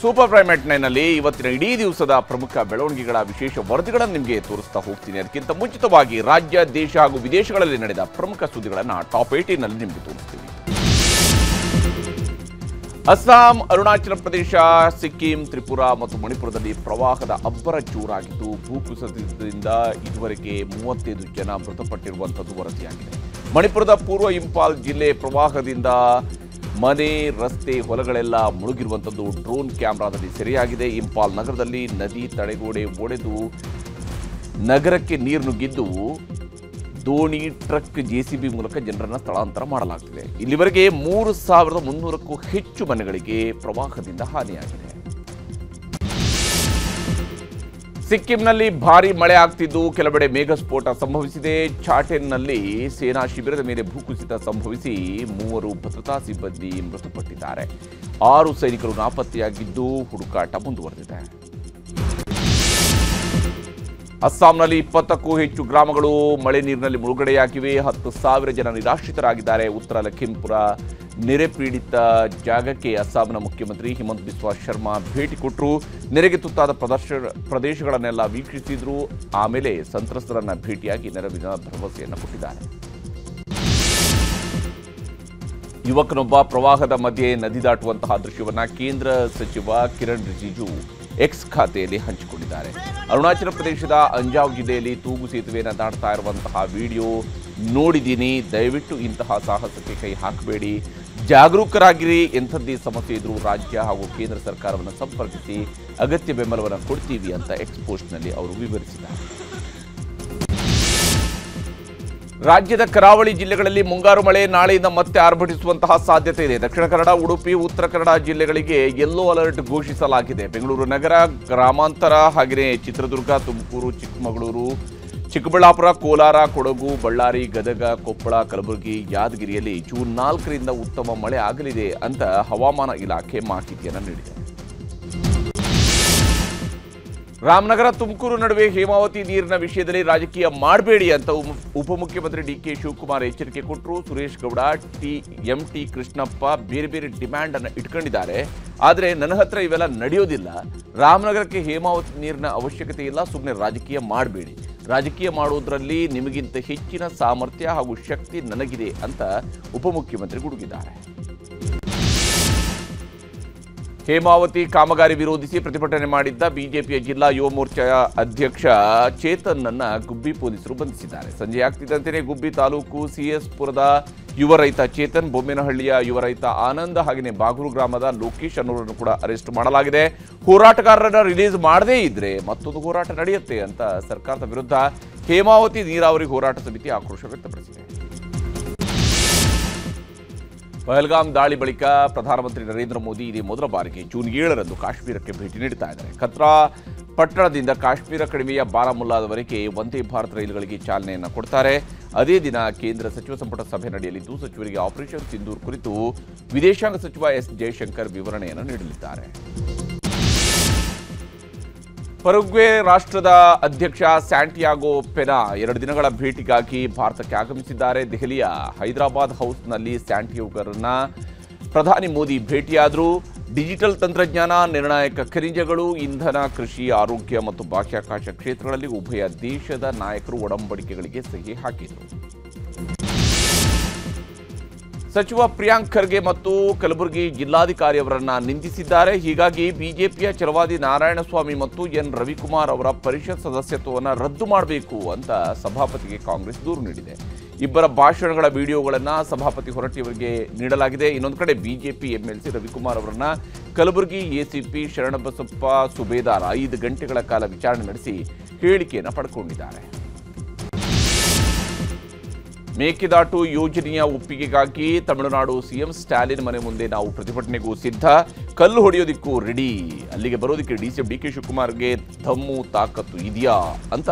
Super prime at 9 ನಲ್ಲಿ ಇವತ್ತಿನ ಇಡೀ ದಿವಸದ ಪ್ರಮುಖ ಬೆಳವಣಿಗೆಗಳ ವಿಶೇಷ ವರದಿಗಳನ್ನು ನಿಮಗೆ ತೋರಿಸ್ತಾ ಹೋಗ್ತೀನಿ. ಅದಕ್ಕಿಂತ ಮುಂಚಿತವಾಗಿ ರಾಜ್ಯ, ದೇಶ ಹಾಗೂ ವಿದೇಶಗಳಲ್ಲಿ ನಡೆದ ಪ್ರಮುಖ ಸುದ್ದಿಗಳನ್ನು ಟಾಪ್ 18 ನಲ್ಲಿ ನಿಮಗೆ ತೋರಿಸ್ತೀವಿ. ಅಸ್ಸಾಂ, ಅರುಣಾಚಲ ಪ್ರದೇಶ, ಸಿಕ್ಕಿಂ, ತ್ರಿಪುರಾ ಮತ್ತು ಮಣಿಪುರದಲ್ಲಿ ಪ್ರವಾಹದ ಅಬ್ಬರ ಜೋರಾಗಿದ್ದು ಭೂಕುಸಿತದಿಂದ ಇದುವರೆಗೆ 35 ಜನ ಮೃತಪಟ್ಟಿರುವಂಥದ್ದು ವರದಿಯಾಗಿದೆ. ಮಣಿಪುರದ ಪೂರ್ವ ಇಂಪಾಲ್ ಜಿಲ್ಲೆ ಪ್ರವಾಹದಿಂದ ಮನೆ, ರಸ್ತೆ, ಹೊಲಗಳೆಲ್ಲ ಮುಳುಗಿರುವಂಥದ್ದು ಡ್ರೋನ್ ಕ್ಯಾಮೆರಾದಲ್ಲಿ ಸೆರೆಯಾಗಿದೆ. ಇಂಪಾಲ್ ನಗರದಲ್ಲಿ ನದಿ ತಡೆಗೋಡೆ ಒಡೆದು ನಗರಕ್ಕೆ ನೀರು ನುಗ್ಗಿದ್ದು ದೋಣಿ, ಟ್ರಕ್, ಜೆಸಿಬಿ ಮೂಲಕ ಜನರನ್ನು ಸ್ಥಳಾಂತರ ಮಾಡಲಾಗ್ತಿದೆ. ಇಲ್ಲಿವರೆಗೆ 3,300ಕ್ಕೂ ಹೆಚ್ಚು ಮನೆಗಳಿಗೆ ಪ್ರವಾಹದಿಂದ ಹಾನಿಯಾಗಿದೆ. ಸಿಕ್ಕಿಂನಲ್ಲಿ ಭಾರೀ ಮಳೆ ಆಗ್ತಿದ್ದು ಕೆಲವೆಡೆ ಮೇಘಸ್ಫೋಟ ಸಂಭವಿಸಿದೆ. ಚಾಟೆನ್ನಲ್ಲಿ ಸೇನಾ ಶಿಬಿರದ ಮೇಲೆ ಭೂಕುಸಿತ ಸಂಭವಿಸಿ 3 ಭದ್ರತಾ ಸಿಬ್ಬಂದಿ ಮೃತಪಟ್ಟಿದ್ದಾರೆ. 6 ಸೈನಿಕರು ನಾಪತ್ತೆಯಾಗಿದ್ದು ಹುಡುಕಾಟ ಮುಂದುವರೆದಿದೆ. ಅಸ್ಸಾಂನಲ್ಲಿ 20ಕ್ಕೂ ಹೆಚ್ಚು ಗ್ರಾಮಗಳು ಮಳೆ ನೀರಿನಲ್ಲಿ ಮುಳುಗಡೆಯಾಗಿವೆ. 10,000 ಜನ ನಿರಾಶ್ರಿತರಾಗಿದ್ದಾರೆ. ಉತ್ತರ ಲಖೀಂಪುರ ನೆರೆ ಪೀಡಿತ ಜಾಗಕ್ಕೆ ಅಸ್ಸಾಂನ ಮುಖ್ಯಮಂತ್ರಿ ಹಿಮಂತ ಬಿಸ್ವಾ ಶರ್ಮಾ ಭೇಟಿ ಕೊಟ್ಟರು. ನೆರೆಗೆ ತುತ್ತಾದ ಪ್ರದೇಶಗಳನ್ನೆಲ್ಲ ವೀಕ್ಷಿಸಿದ್ರು. ಆಮೇಲೆ ಸಂತ್ರಸ್ತರನ್ನ ಭೇಟಿಯಾಗಿ ನೆರವಿನ ಭರವಸೆಯನ್ನು ಕೊಟ್ಟಿದ್ದಾರೆ. ಯುವಕನೊಬ್ಬ ಪ್ರವಾಹದ ಮಧ್ಯೆ ನದಿ ದಾಟುವಂತಹ ದೃಶ್ಯವನ್ನ ಕೇಂದ್ರ ಸಚಿವ ಕಿರಣ್ ರಿಜಿಜು ಎಕ್ಸ್ ಖಾತೆಯಲ್ಲಿ ಹಂಚಿಕೊಂಡಿದ್ದಾರೆ. ಅರುಣಾಚಲ ಪ್ರದೇಶದ ಅಂಜಾವ್ ಜಿಲ್ಲೆಯಲ್ಲಿ ತೂಗು ಸೇತುವೆಯನ್ನು ದಾಟ್ತಾ ಇರುವಂತಹ ವಿಡಿಯೋ ನೋಡಿದ್ದೀನಿ. ದಯವಿಟ್ಟು ಇಂತಹ ಸಾಹಸಕ್ಕೆ ಕೈ ಹಾಕಬೇಡಿ, ಜಾಗರೂಕರಾಗಿರಿ. ಎಂಥದ್ದೇ ಸಮಸ್ಯೆ ಇದ್ರೂ ರಾಜ್ಯ ಹಾಗೂ ಕೇಂದ್ರ ಸರ್ಕಾರವನ್ನು ಸಂಪರ್ಕಿಸಿ ಅಗತ್ಯ ಬೆಂಬಲವನ್ನು ಕೊಡ್ತೀವಿ ಅಂತ ಎಕ್ಸ್ ಪೋಸ್ಟ್ನಲ್ಲಿ ಅವರು ವಿವರಿಸಿದ್ದಾರೆ. ರಾಜ್ಯದ ಕರಾವಳಿ ಜಿಲ್ಲೆಗಳಲ್ಲಿ ಮುಂಗಾರು ಮಳೆ ನಾಳೆಯಿಂದ ಮತ್ತೆ ಆರ್ಭಟಿಸುವಂತಹ ಸಾಧ್ಯತೆ ಇದೆ. ದಕ್ಷಿಣ ಕನ್ನಡ, ಉಡುಪಿ, ಉತ್ತರ ಕನ್ನಡ ಜಿಲ್ಲೆಗಳಿಗೆ ಯೆಲ್ಲೋ ಅಲರ್ಟ್ ಘೋಷಿಸಲಾಗಿದೆ. ಬೆಂಗಳೂರು ನಗರ, ಗ್ರಾಮಾಂತರ ಹಾಗೆಯೇ ಚಿತ್ರದುರ್ಗ, ತುಮಕೂರು, ಚಿಕ್ಕಮಗಳೂರು, ಚಿಕ್ಕಬಳ್ಳಾಪುರ, ಕೋಲಾರ, ಕೊಡಗು, ಬಳ್ಳಾರಿ, ಗದಗ, ಕೊಪ್ಪಳ, ಕಲಬುರಗಿ, ಯಾದಗಿರಿಯಲ್ಲಿ ಜೂನ್ 4ರಿಂದ ಉತ್ತಮ ಮಳೆ ಆಗಲಿದೆ ಅಂತ ಹವಾಮಾನ ಇಲಾಖೆ ಮಾಹಿತಿಯನ್ನು ನೀಡಿದೆ. ರಾಮನಗರ, ತುಮಕೂರು ನಡುವೆ ಹೇಮಾವತಿ ನೀರಿನ ವಿಷಯದಲ್ಲಿ ರಾಜಕೀಯ ಮಾಡಬೇಡಿ ಅಂತ ಉಪಮುಖ್ಯಮಂತ್ರಿ ಡಿಕೆ ಶಿವಕುಮಾರ್ ಎಚ್ಚರಿಕೆ ಕೊಟ್ಟರು. ಸುರೇಶ್ ಗೌಡ, ಎಂಟಿ ಕೃಷ್ಣಪ್ಪ ಬೇರೆ ಬೇರೆ ಡಿಮ್ಯಾಂಡ್ ಅನ್ನು ಇಟ್ಕೊಂಡಿದ್ದಾರೆ. ಆದರೆ ನನ್ನ ಹತ್ರ ಇವೆಲ್ಲ ನಡೆಯೋದಿಲ್ಲ. ರಾಮನಗರಕ್ಕೆ ಹೇಮಾವತಿ ನೀರಿನ ಅವಶ್ಯಕತೆ ಇಲ್ಲ, ಸುಮ್ಮನೆ ರಾಜಕೀಯ ಮಾಡಬೇಡಿ. ರಾಜಕೀಯ ಮಾಡುವುದರಲ್ಲಿ ನಿಮಗಿಂತ ಹೆಚ್ಚಿನ ಸಾಮರ್ಥ್ಯ ಹಾಗೂ ಶಕ್ತಿ ನನಗಿದೆ ಅಂತ ಉಪಮುಖ್ಯಮಂತ್ರಿ ಗುಡುಗಿದ್ದಾರೆ. ಹೇಮಾವತಿ ಕಾಮಗಾರಿ ವಿರೋಧಿಸಿ ಪ್ರತಿಭಟನೆ ಮಾಡಿದ್ದ ಬಿಜೆಪಿಯ ಜಿಲ್ಲಾ ಯುವ ಮೋರ್ಚಾ ಅಧ್ಯಕ್ಷ ಚೇತನ್ನನ್ನ ಗುಬ್ಬಿ ಪೊಲೀಸರು ಬಂಧಿಸಿದ್ದಾರೆ. ಸಂಜೆ ಆಗ್ತಿದ್ದಂತೆಯೇ ಗುಬ್ಬಿ ತಾಲೂಕು ಸಿಎಸ್ ಪುರದ ಯುವ ರೈತ ಚೇತನ್, ಬೊಮ್ಮೇನಹಳ್ಳಿಯ ಯುವ ರೈತ ಆನಂದ್ ಹಾಗೆಯೇ ಬಾಗೂರು ಗ್ರಾಮದ ಲೋಕೇಶ್ ಅನ್ನೋರನ್ನು ಕೂಡ ಅರೆಸ್ಟ್ ಮಾಡಲಾಗಿದೆ. ಹೋರಾಟಗಾರರನ್ನ ರಿಲೀಸ್ ಮಾಡದೇ ಇದ್ರೆ ಮತ್ತೊಂದು ಹೋರಾಟ ನಡೆಯುತ್ತೆ ಅಂತ ಸರ್ಕಾರದ ವಿರುದ್ಧ ಹೇಮಾವತಿ ನೀರಾವರಿ ಹೋರಾಟ ಸಮಿತಿ ಆಕ್ರೋಶ ವ್ಯಕ್ತಪಡಿಸಿದೆ. ಪಹಲ್ಗಾಮ್ ದಾಳಿ ಬಳಿಕ ಪ್ರಧಾನಮಂತ್ರಿ ನರೇಂದ್ರ ಮೋದಿ ಇದೇ ಮೊದಲ ಬಾರಿಗೆ ಜೂನ್ 7ರಂದು ಕಾಶ್ಮೀರಕ್ಕೆ ಭೇಟಿ ನೀಡುತ್ತಾ ಇದ್ದಾರೆ. ಕತ್ರಾ ಪಟ್ಟಣದಿಂದ ಕಾಶ್ಮೀರ ಕಣಿವೆಯ ಬಾರಾಮುಲ್ಲಾದವರೆಗೆ ವಂದೇ ಭಾರತ್ ರೈಲುಗಳಿಗೆ ಚಾಲನೆಯನ್ನು ಕೊಡ್ತಾರೆ. ಅದೇ ದಿನ ಕೇಂದ್ರ ಸಚಿವ ಸಂಪುಟ ಸಭೆ ನಡೆಯಲಿದ್ದು ಸಚಿವರಿಗೆ ಆಪರೇಷನ್ ಸಿಂಧೂರ್ ಕುರಿತು ವಿದೇಶಾಂಗ ಸಚಿವ ಎಸ್ ಜಯಶಂಕರ್ ವಿವರಣೆಯನ್ನು ನೀಡಲಿದ್ದಾರೆ. ಪರುಗ್ವೆ ರಾಷ್ಟ್ರದ ಅಧ್ಯಕ್ಷ ಸ್ಯಾಂಟಿಯಾಗೋ ಪೆನಾ 2 ದಿನಗಳ ಭೇಟಿಗಾಗಿ ಭಾರತಕ್ಕೆ ಆಗಮಿಸಿದ್ದಾರೆ. ದೆಹಲಿಯ ಹೈದರಾಬಾದ್ ಹೌಸ್ನಲ್ಲಿ ಸ್ಯಾಂಟಿಯಾಗೋರನ್ನ ಪ್ರಧಾನಿ ಮೋದಿ ಭೇಟಿಯಾದರು. ಡಿಜಿಟಲ್ ತಂತ್ರಜ್ಞಾನ, ನಿರ್ಣಾಯಕ ಖನಿಜಗಳು, ಇಂಧನ, ಕೃಷಿ, ಆರೋಗ್ಯ ಮತ್ತು ಬಾಹ್ಯಾಕಾಶ ಕ್ಷೇತ್ರಗಳಲ್ಲಿ ಉಭಯ ದೇಶದ ನಾಯಕರು ಒಡಂಬಡಿಕೆಗಳಿಗೆ ಸಹಿ ಹಾಕಿದರು. ಸಚಿವ ಪ್ರಿಯಾಂಕ್ ಖರ್ಗೆ ಮತ್ತು ಕಲಬುರಗಿ ಜಿಲ್ಲಾಧಿಕಾರಿ ಅವರನ್ನ ನಿಂದಿಸಿದ್ದಾರೆ. ಹೀಗಾಗಿ ಬಿಜೆಪಿಯ ಛಲವಾದಿ ನಾರಾಯಣಸ್ವಾಮಿ ಮತ್ತು ಎನ್ ರವಿಕುಮಾರ್ ಅವರ ಪರಿಷತ್ ಸದಸ್ಯತ್ವವನ್ನು ರದ್ದು ಮಾಡಬೇಕು ಅಂತ ಸಭಾಪತಿಗೆ ಕಾಂಗ್ರೆಸ್ ದೂರು ನೀಡಿದೆ. ಇಬ್ಬರ ಭಾಷಣಗಳ ವಿಡಿಯೋಗಳನ್ನು ಸಭಾಪತಿ ಹೊರಟ್ಟಿಯವರಿಗೆ ನೀಡಲಾಗಿದೆ. ಇನ್ನೊಂದು ಕಡೆ ಬಿಜೆಪಿ ಎಂಎಲ್ಸಿ ರವಿಕುಮಾರ್ ಅವರನ್ನ ಕಲಬುರಗಿ ಎಸಿಪಿ ಶರಣಬಸಪ್ಪ ಸುಬೇದಾರ್ 5 ಗಂಟೆಗಳ ಕಾಲ ವಿಚಾರಣೆ ನಡೆಸಿ ಹೇಳಿಕೆಯನ್ನು ಪಡ್ಕೊಂಡಿದ್ದಾರೆ. ಮೇಕೆದಾಟು ಯೋಜನೆಯ ಒಪ್ಪಿಗೆಗಾಗಿ ತಮಿಳುನಾಡು ಸಿಎಂ ಸ್ಟಾಲಿನ್ ಮನೆ ಮುಂದೆ ನಾವು ಪ್ರತಿಭಟನೆಗೂ ಸಿದ್ಧ, ಕಲ್ಲು ಹೊಡೆಯೋದಿಕ್ಕೂ ರೆಡಿ, ಅಲ್ಲಿಗೆ ಬರೋದಕ್ಕೆ ಸಿಎಂ ಡಿಕೆ ಶಿವಕುಮಾರ್ಗೆ ದಮ್ಮು ತಾಕತ್ತು ಇದೆಯಾ ಅಂತ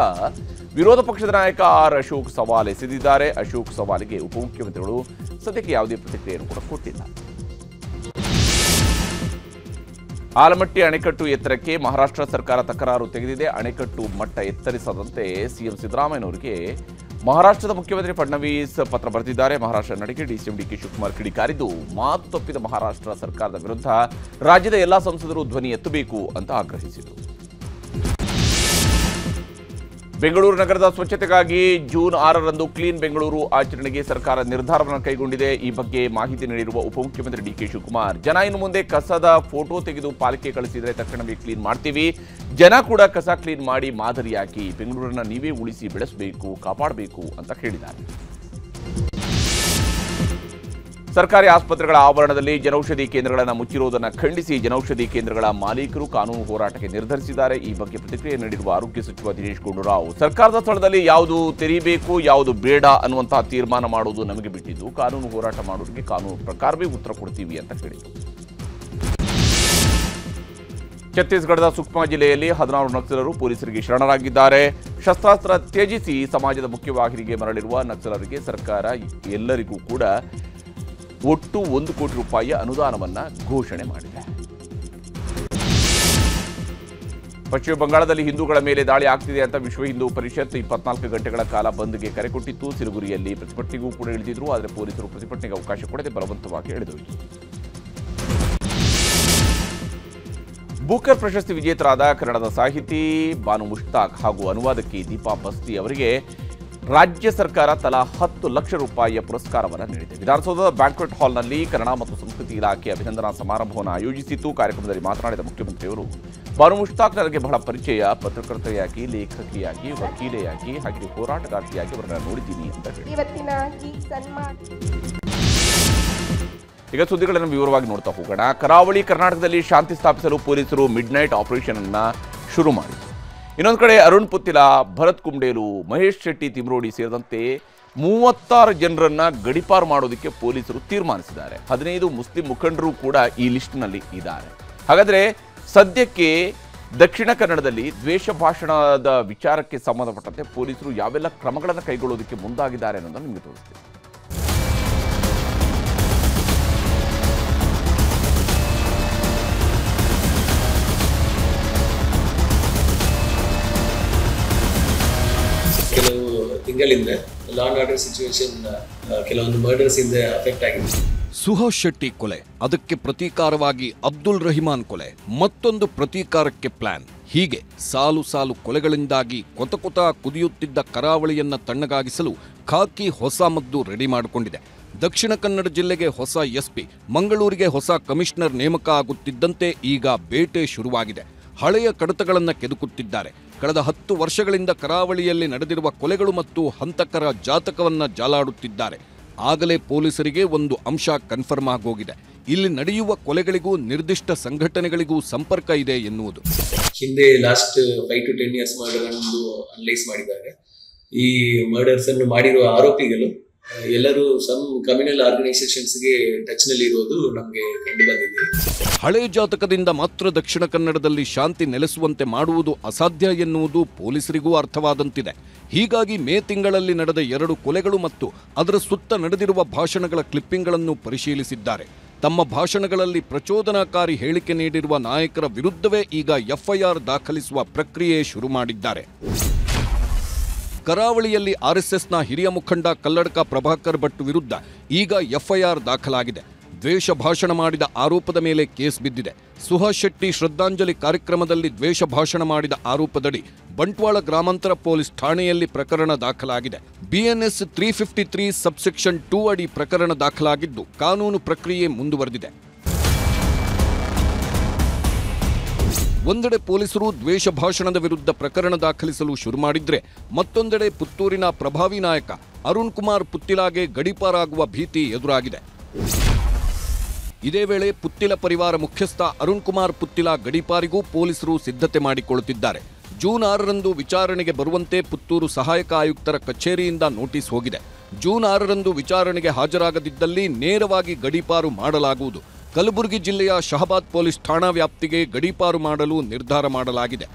ವಿರೋಧ ಪಕ್ಷದ ನಾಯಕ ಆರ್ ಅಶೋಕ್ ಸವಾಲ್ ಎಸೆದಿದ್ದಾರೆ. ಅಶೋಕ್ ಸವಾಲಿಗೆ ಉಪಮುಖ್ಯಮಂತ್ರಿಗಳು ಸದ್ಯಕ್ಕೆ ಯಾವುದೇ ಪ್ರತಿಕ್ರಿಯೆಯನ್ನು ಕೂಡ ಕೊಟ್ಟಿಲ್ಲ. ಆಲಮಟ್ಟಿ ಅಣೆಕಟ್ಟು ಎತ್ತರಕ್ಕೆ ಮಹಾರಾಷ್ಟ್ರ ಸರ್ಕಾರ ತಕರಾರು ತೆಗೆದಿದೆ. ಅಣೆಕಟ್ಟು ಮಟ್ಟ ಎತ್ತರಿಸದಂತೆ ಸಿಎಂ ಸಿದ್ದರಾಮಯ್ಯನವರಿಗೆ ಮಹಾರಾಷ್ಟ್ರದ ಮುಖ್ಯಮಂತ್ರಿ ಫಡ್ನವೀಸ್ ಪತ್ರ ಬರೆದಿದ್ದಾರೆ. ಮಹಾರಾಷ್ಟ್ರ ನಡಿಗೆ ಡಿಸಿಎಂ ಡಿಕೆ ಶಿವಕುಮಾರ್ ಕಿಡಿಕಾರಿದ್ದು, ಮಾತು ತಪ್ಪಿದ ಮಹಾರಾಷ್ಟ್ರ ಸರ್ಕಾರದ ವಿರುದ್ಧ ರಾಜ್ಯದ ಎಲ್ಲಾ ಸಂಸದರು ಧ್ವನಿ ಎತ್ತಬೇಕು ಅಂತ ಆಗ್ರಹಿಸಿದರು. ಬೆಂಗಳೂರು ನಗರದ ಸ್ವಚ್ಛತೆಗಾಗಿ ಜೂನ್ 6ರಂದು ಕ್ಲೀನ್ ಬೆಂಗಳೂರು ಆಚರಣೆಗೆ ಸರ್ಕಾರ ನಿರ್ಧಾರವನ್ನು ಕೈಗೊಂಡಿದೆ. ಈ ಬಗ್ಗೆ ಮಾಹಿತಿ ನೀಡಿರುವ ಉಪಮುಖ್ಯಮಂತ್ರಿ ಡಿಕೆ ಶಿವಕುಮಾರ್, ಜನ ಇನ್ನು ಮುಂದೆ ಕಸದ ಫೋಟೋ ತೆಗೆದು ಪಾಲಿಕೆ ಕಳಿಸಿದರೆ ತಕ್ಷಣವೇ ಕ್ಲೀನ್ ಮಾಡ್ತೀವಿ. ಜನ ಕೂಡ ಕಸ ಕ್ಲೀನ್ ಮಾಡಿ ಮಾದರಿಯಾಗಿ ಬೆಂಗಳೂರನ್ನ ನೀವೇ ಉಳಿಸಿ ಬೆಳೆಸಬೇಕು, ಕಾಪಾಡಬೇಕು ಅಂತ ಹೇಳಿದ್ದಾರೆ. ಸರ್ಕಾರಿ ಆಸ್ಪತ್ರೆಗಳ ಆವರಣದಲ್ಲಿ ಜನೌಷಧಿ ಕೇಂದ್ರಗಳನ್ನು ಮುಚ್ಚಿರುವುದನ್ನು ಖಂಡಿಸಿ ಜನೌಷಧಿ ಕೇಂದ್ರಗಳ ಮಾಲೀಕರು ಕಾನೂನು ಹೋರಾಟಕ್ಕೆ ನಿರ್ಧರಿಸಿದ್ದಾರೆ. ಈ ಬಗ್ಗೆ ಪ್ರತಿಕ್ರಿಯೆ ನೀಡಿರುವ ಆರೋಗ್ಯ ಸಚಿವ ದಿನೇಶ್ ಗುಂಡೂರಾವ್, ಸರ್ಕಾರದ ಸ್ಥಳದಲ್ಲಿ ಯಾವುದು ತೆರೀಬೇಕು, ಯಾವುದು ಬೇಡ ಅನ್ನುವಂತಹ ತೀರ್ಮಾನ ಮಾಡುವುದು ನಮಗೆ ಬಿಟ್ಟಿದ್ದು, ಕಾನೂನು ಹೋರಾಟ ಮಾಡೋರಿಗೆ ಕಾನೂನು ಪ್ರಕಾರವೇ ಉತ್ತರ ಕೊಡ್ತೀವಿ ಅಂತ ಹೇಳಿದರು. ಛತ್ತೀಸ್ಗಢದ ಸುಕ್ಮಾ ಜಿಲ್ಲೆಯಲ್ಲಿ 16 ನಕ್ಸಲರು ಪೊಲೀಸರಿಗೆ ಶರಣರಾಗಿದ್ದಾರೆ. ಶಸ್ತ್ರಾಸ್ತ್ರ ತ್ಯಜಿಸಿ ಸಮಾಜದ ಮುಖ್ಯವಾಹಿನಿಗೆ ಮರಳಿರುವ ನಕ್ಸಲರಿಗೆ ಸರ್ಕಾರ ಎಲ್ಲರಿಗೂ ಕೂಡ ಒಟ್ಟು 1 ಕೋಟಿ ರೂಪಾಯಿ ಅನುದಾನವನ್ನು ಘೋಷಣೆ ಮಾಡಿದೆ. ಪಶ್ಚಿಮ ಬಂಗಾಳದಲ್ಲಿ ಹಿಂದೂಗಳ ಮೇಲೆ ದಾಳಿ ಆಗ್ತಿದೆ ಅಂತ ವಿಶ್ವ ಹಿಂದೂ ಪರಿಷತ್ 24 ಗಂಟೆಗಳ ಕಾಲ ಬಂದ್ಗೆ ಕರೆ ಕೊಟ್ಟಿತ್ತು. ಸಿಲಿಗುರಿಯಲ್ಲಿ ಪ್ರತಿಭಟನೆಗೂ ಕೂಡ ಇಳಿದಿದ್ರು, ಆದರೆ ಪೊಲೀಸರು ಪ್ರತಿಭಟನೆಗೆ ಅವಕಾಶ ಕೊಡದೆ ಬಲವಂತವಾಗಿ ಎಳೆದೊಯ್ದರು. ಬೂಕರ್ ಪ್ರಶಸ್ತಿ ವಿಜೇತರಾದ ಕನ್ನಡದ ಸಾಹಿತಿ ಬಾನು ಮುಷ್ತಾಕ್ ಹಾಗೂ ಅನುವಾದಕಿ ದೀಪಾ ಬಸ್ತಿ ಅವರಿಗೆ ರಾಜ್ಯ ಸರ್ಕಾರ ತಲಾ 10 ಲಕ್ಷ ರೂಪಾಯಿಯ ಪುರಸ್ಕಾರವನ್ನು ನೀಡಿದೆ. ವಿಧಾನಸೌಧದ ಬ್ಯಾಂಕ್ವೆಟ್ ಹಾಲ್ನಲ್ಲಿ ಕನ್ನಡ ಮತ್ತು ಸಂಸ್ಕೃತಿ ಇಲಾಖೆ ಅಭಿನಂದನಾ ಸಮಾರಂಭವನ್ನು ಆಯೋಜಿಸಿತ್ತು. ಕಾರ್ಯಕ್ರಮದಲ್ಲಿ ಮಾತನಾಡಿದ ಮುಖ್ಯಮಂತ್ರಿಯವರು, ಬಾನು ಮುಷ್ತಾಕ್ ನನಗೆ ಬಹಳ ಪರಿಚಯ, ಪತ್ರಕರ್ತೆಯಾಗಿ, ಲೇಖಕಿಯಾಗಿ, ವಕೀಲೆಯಾಗಿ ಹಾಗೆ ಹೋರಾಟಗಾರ್ತಿಯಾಗಿ ಅವರನ್ನು ನೋಡಿದ್ದೀನಿ ಅಂತ ಹೇಳಿದರು. ಈಗ ಸುದ್ದಿಗಳನ್ನು ವಿವರವಾಗಿ ನೋಡ್ತಾ ಹೋಗೋಣ. ಕರಾವಳಿ ಕರ್ನಾಟಕದಲ್ಲಿ ಶಾಂತಿ ಸ್ಥಾಪಿಸಲು ಪೊಲೀಸರು ಮಿಡ್ ನೈಟ್ ಆಪರೇಷನ್ ಅನ್ನ ಶುರು ಮಾಡಿದರು. ಇನ್ನೊಂದು ಕಡೆ ಅರುಣ್ ಪುತ್ತಿಲ, ಭರತ್ ಕುಂಡೇಲು, ಮಹೇಶ್ ಶೆಟ್ಟಿ ತಿಮ್ರೋಡಿ ಸೇರಿದಂತೆ 36 ಜನರನ್ನ ಗಡೀಪಾರು ಮಾಡೋದಕ್ಕೆ ಪೊಲೀಸರು ತೀರ್ಮಾನಿಸಿದ್ದಾರೆ. 15 ಮುಸ್ಲಿಂ ಮುಖಂಡರು ಕೂಡ ಈ ಲಿಸ್ಟ್ನಲ್ಲಿ ಇದ್ದಾರೆ. ಹಾಗಾದರೆ ಸದ್ಯಕ್ಕೆ ದಕ್ಷಿಣ ಕನ್ನಡದಲ್ಲಿ ದ್ವೇಷ ಭಾಷಣದ ವಿಚಾರಕ್ಕೆ ಸಂಬಂಧಪಟ್ಟಂತೆ ಪೊಲೀಸರು ಯಾವೆಲ್ಲ ಕ್ರಮಗಳನ್ನು ಕೈಗೊಳ್ಳೋದಕ್ಕೆ ಮುಂದಾಗಿದ್ದಾರೆ ಅನ್ನೋದನ್ನು ನಿಮಗೆ ತೋರಿಸ್ತೀವಿ. ಕೆಲವು ತಿಂಗಳಿಂದ ಲಾ ಅಂಡ್ ಆರ್ಡರ್ ಸಿಚುವೇಶನ್ ಕೆಲವೊಂದು ಮರ್ಡರ್ಸ್ ಇಂದ ಅಫೆಕ್ಟ್ ಆಗಿದೆ. ಸುಹಾಸ್ ಶೆಟ್ಟಿ ಕೊಲೆ, ಅದಕ್ಕೆ ಪ್ರತೀಕಾರವಾಗಿ ಅಬ್ದುಲ್ ರಹಿಮಾನ್ ಕೊಲೆ, ಮತ್ತೊಂದು ಪ್ರತೀಕಾರಕ್ಕೆ ಪ್ಲಾನ್. ಹೀಗೆ ಸಾಲು ಸಾಲು ಕೊಲೆಗಳಿಂದಾಗಿ ಕೊತ ಕೊತ ಕುದಿಯುತ್ತಿದ್ದ ಕರಾವಳಿಯನ್ನ ತಣ್ಣಗಾಗಿಸಲು ಖಾಕಿ ಹೊಸ ಮದ್ದು ರೆಡಿ ಮಾಡಿಕೊಂಡಿದೆ. ದಕ್ಷಿಣ ಕನ್ನಡ ಜಿಲ್ಲೆಗೆ ಹೊಸ ಎಸ್ಪಿ, ಮಂಗಳೂರಿಗೆ ಹೊಸ ಕಮಿಷನರ್ ನೇಮಕ ಆಗುತ್ತಿದ್ದಂತೆ ಈಗ ಬೇಟೆ ಶುರುವಾಗಿದೆ. ಹಳೆಯ ಕಡತಗಳನ್ನು ಕೆದಕುತ್ತಿದ್ದಾರೆ. ಕಳೆದ 10 ವರ್ಷಗಳಿಂದ ಕರಾವಳಿಯಲ್ಲಿ ನಡೆದಿರುವ ಕೊಲೆಗಳು ಮತ್ತು ಹಂತಕರ ಜಾತಕವನ್ನ ಜಾಲಾಡುತ್ತಿದ್ದಾರೆ. ಆಗಲೇ ಪೊಲೀಸರಿಗೆ ಒಂದು ಅಂಶ ಕನ್ಫರ್ಮ್ ಆಗೋಗಿದೆ, ಇಲ್ಲಿ ನಡೆಯುವ ಕೊಲೆಗಳಿಗೂ ನಿರ್ದಿಷ್ಟ ಸಂಘಟನೆಗಳಿಗೂ ಸಂಪರ್ಕ ಇದೆ ಎನ್ನುವುದು. ಹಿಂದೆ ಲಾಸ್ಟ್ 5 to 10 years ಮರ್ಡರ್ ಅನ್ನು ಅನಲೈಸ್ ಮಾಡಿದಾಗ ಈ ಮರ್ಡರ್ಸ್ ಅನ್ನು ಮಾಡಿರುವ ಆರೋಪಿಗಳು ಎಲ್ಲರೂ ಸಮ್ ಕಮ್ಯುನಲ್ ಆರ್ಗನೈಸೇಷನ್ಸ್ಗೆ ಟಚ್ ನಲ್ಲಿ ಇರೋದು ನಮಗೆ ಕಂಡು ಬಂದಿದೆ. ಹಳೆ ಜಾತಕದಿಂದ ಮಾತ್ರ ದಕ್ಷಿಣ ಕನ್ನಡದಲ್ಲಿ ಶಾಂತಿ ನೆಲೆಸುವಂತೆ ಮಾಡುವುದು ಅಸಾಧ್ಯ ಎನ್ನುವುದು ಪೊಲೀಸರಿಗೂ ಅರ್ಥವಾದಂತಿದೆ. ಹೀಗಾಗಿ ಮೇ ತಿಂಗಳಲ್ಲಿ ನಡೆದ 2 ಕೊಲೆಗಳು ಮತ್ತು ಅದರ ಸುತ್ತ ನಡೆದಿರುವ ಭಾಷಣಗಳ ಕ್ಲಿಪ್ಪಿಂಗ್ಗಳನ್ನು ಪರಿಶೀಲಿಸಿದ್ದಾರೆ. ತಮ್ಮ ಭಾಷಣಗಳಲ್ಲಿ ಪ್ರಚೋದನಾಕಾರಿ ಹೇಳಿಕೆ ನೀಡಿರುವ ನಾಯಕರ ವಿರುದ್ಧವೇ ಈಗ ಎಫ್ಐಆರ್ ದಾಖಲಿಸುವ ಪ್ರಕ್ರಿಯೆ ಶುರು ಮಾಡಿದ್ದಾರೆ. ಕರಾವಳಿಯಲ್ಲಿ ಆರ್ಎಸ್ಎಸ್ನ ಹಿರಿಯ ಮುಖಂಡ ಕಲ್ಲಡ್ಕ ಪ್ರಭಾಕರ್ ಭಟ್ ವಿರುದ್ಧ ಈಗ ಎಫ್ಐಆರ್ ದಾಖಲಾಗಿದೆ. ದ್ವೇಷ ಭಾಷಣ ಮಾಡಿದ ಆರೋಪದ ಮೇಲೆ ಕೇಸ್ ಬಿದ್ದಿದೆ. ಸುಹಾಸ್ ಶೆಟ್ಟಿ ಶ್ರದ್ಧಾಂಜಲಿ ಕಾರ್ಯಕ್ರಮದಲ್ಲಿ ದ್ವೇಷ ಭಾಷಣ ಮಾಡಿದ ಆರೋಪದಡಿ ಬಂಟ್ವಾಳ ಗ್ರಾಮಾಂತರ ಪೊಲೀಸ್ ಠಾಣೆಯಲ್ಲಿ ಪ್ರಕರಣ ದಾಖಲಾಗಿದೆ. ಬಿಎನ್ಎಸ್ 353 ಸಬ್ಸೆಕ್ಷನ್ 2 ಅಡಿ ಪ್ರಕರಣ ದಾಖಲಾಗಿದ್ದು ಕಾನೂನು ಪ್ರಕ್ರಿಯೆ ಮುಂದುವರೆದಿದೆ. ಒಂದೆಡೆ ಪೊಲೀಸರು ದ್ವೇಷ ಭಾಷಣದ ವಿರುದ್ಧ ಪ್ರಕರಣ ದಾಖಲಿಸಲು ಶುರು ಮಾಡಿದ್ರೆ, ಮತ್ತೊಂದೆಡೆ ಪುತ್ತೂರಿನ ಪ್ರಭಾವಿ ನಾಯಕ ಅರುಣ್ ಕುಮಾರ್ ಪುತ್ತಿಲಾಗೆ ಗಡೀಪಾರಾಗುವ ಭೀತಿ ಎದುರಾಗಿದೆ. ಇದೇ ವೇಳೆ ಪುತ್ತಿಲ ಪರಿವಾರ ಮುಖ್ಯಸ್ಥ ಅರುಣ್ ಕುಮಾರ್ ಪುತ್ತಿಲ ಗಡೀಪಾರಿಗೂ ಪೊಲೀಸರು ಸಿದ್ಧತೆ ಮಾಡಿಕೊಳ್ಳುತ್ತಿದ್ದಾರೆ. ಜೂನ್ 6ರಂದು ವಿಚಾರಣೆಗೆ ಬರುವಂತೆ ಪುತ್ತೂರು ಸಹಾಯಕ ಆಯುಕ್ತರ ಕಚೇರಿಯಿಂದ ನೋಟಿಸ್ ಹೋಗಿದೆ. ಜೂನ್ 6ರಂದು ವಿಚಾರಣೆಗೆ ಹಾಜರಾಗದಿದ್ದಲ್ಲಿ ನೇರವಾಗಿ ಗಡೀಪಾರು ಮಾಡಲಾಗುವುದು. ಕಲಬುರಗಿ ಜಿಲ್ಲೆಯ ಶಹಬಾದ್ ಪೊಲೀಸ್ ಠಾಣಾ ವ್ಯಾಪ್ತಿಗೆ ಗಡೀಪಾರು ಮಾಡಲು ನಿರ್ಧಾರ ಮಾಡಲಾಗಿದೆ.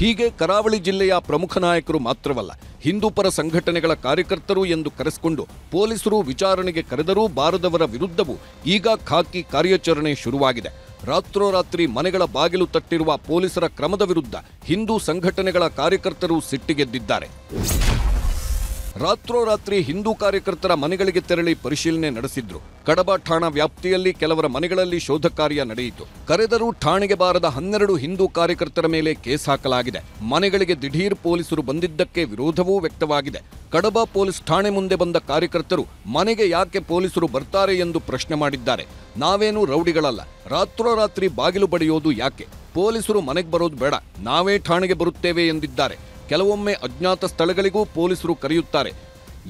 ಹೀಗೆ ಕರಾವಳಿ ಜಿಲ್ಲೆಯ ಪ್ರಮುಖ ನಾಯಕರು ಮಾತ್ರವಲ್ಲ, ಹಿಂದೂಪರ ಸಂಘಟನೆಗಳ ಕಾರ್ಯಕರ್ತರು ಎಂದು ಕರೆಸಿಕೊಂಡು ಪೊಲೀಸರು ವಿಚಾರಣೆಗೆ ಕರೆದರೂ ಬಾರದವರ ವಿರುದ್ಧವೂ ಈಗ ಖಾಕಿ ಕಾರ್ಯಾಚರಣೆ ಶುರುವಾಗಿದೆ. ರಾತ್ರೋರಾತ್ರಿ ಮನೆಗಳ ಬಾಗಿಲು ತಟ್ಟಿರುವ ಪೊಲೀಸರ ಕ್ರಮದ ವಿರುದ್ಧ ಹಿಂದೂ ಸಂಘಟನೆಗಳ ಕಾರ್ಯಕರ್ತರು ಸಿಟ್ಟಿಗೆದ್ದಿದ್ದಾರೆ. ರಾತ್ರೋರಾತ್ರಿ ಹಿಂದೂ ಕಾರ್ಯಕರ್ತರ ಮನೆಗಳಿಗೆ ತೆರಳಿ ಪರಿಶೀಲನೆ ನಡೆಸಿದ್ರು. ಕಡಬ ಠಾಣಾ ವ್ಯಾಪ್ತಿಯಲ್ಲಿ ಕೆಲವರ ಮನೆಗಳಲ್ಲಿ ಶೋಧ ಕಾರ್ಯ ನಡೆಯಿತು. ಕರೆದರೂ ಠಾಣೆಗೆ ಬಾರದ 12 ಹಿಂದೂ ಕಾರ್ಯಕರ್ತರ ಮೇಲೆ ಕೇಸ್ ಹಾಕಲಾಗಿದೆ. ಮನೆಗಳಿಗೆ ದಿಢೀರ್ ಪೊಲೀಸರು ಬಂದಿದ್ದಕ್ಕೆ ವಿರೋಧವೂ ವ್ಯಕ್ತವಾಗಿದೆ. ಕಡಬ ಪೊಲೀಸ್ ಠಾಣೆ ಮುಂದೆ ಬಂದ ಕಾರ್ಯಕರ್ತರು ಮನೆಗೆ ಯಾಕೆ ಪೊಲೀಸರು ಬರ್ತಾರೆ ಎಂದು ಪ್ರಶ್ನೆ ಮಾಡಿದ್ದಾರೆ. ನಾವೇನು ರೌಡಿಗಳಲ್ಲ, ರಾತ್ರೋರಾತ್ರಿ ಬಾಗಿಲು ಬಡಿಯೋದು ಯಾಕೆ? ಪೊಲೀಸರು ಮನೆಗೆ ಬರೋದು ಬೇಡ, ನಾವೇ ಠಾಣೆಗೆ ಬರುತ್ತೇವೆ ಎಂದಿದ್ದಾರೆ. ಕೆಲವೊಮ್ಮೆ ಅಜ್ಞಾತ ಸ್ಥಳಗಳಿಗೂ ಪೊಲೀಸರು ಕರೆಯುತ್ತಾರೆ.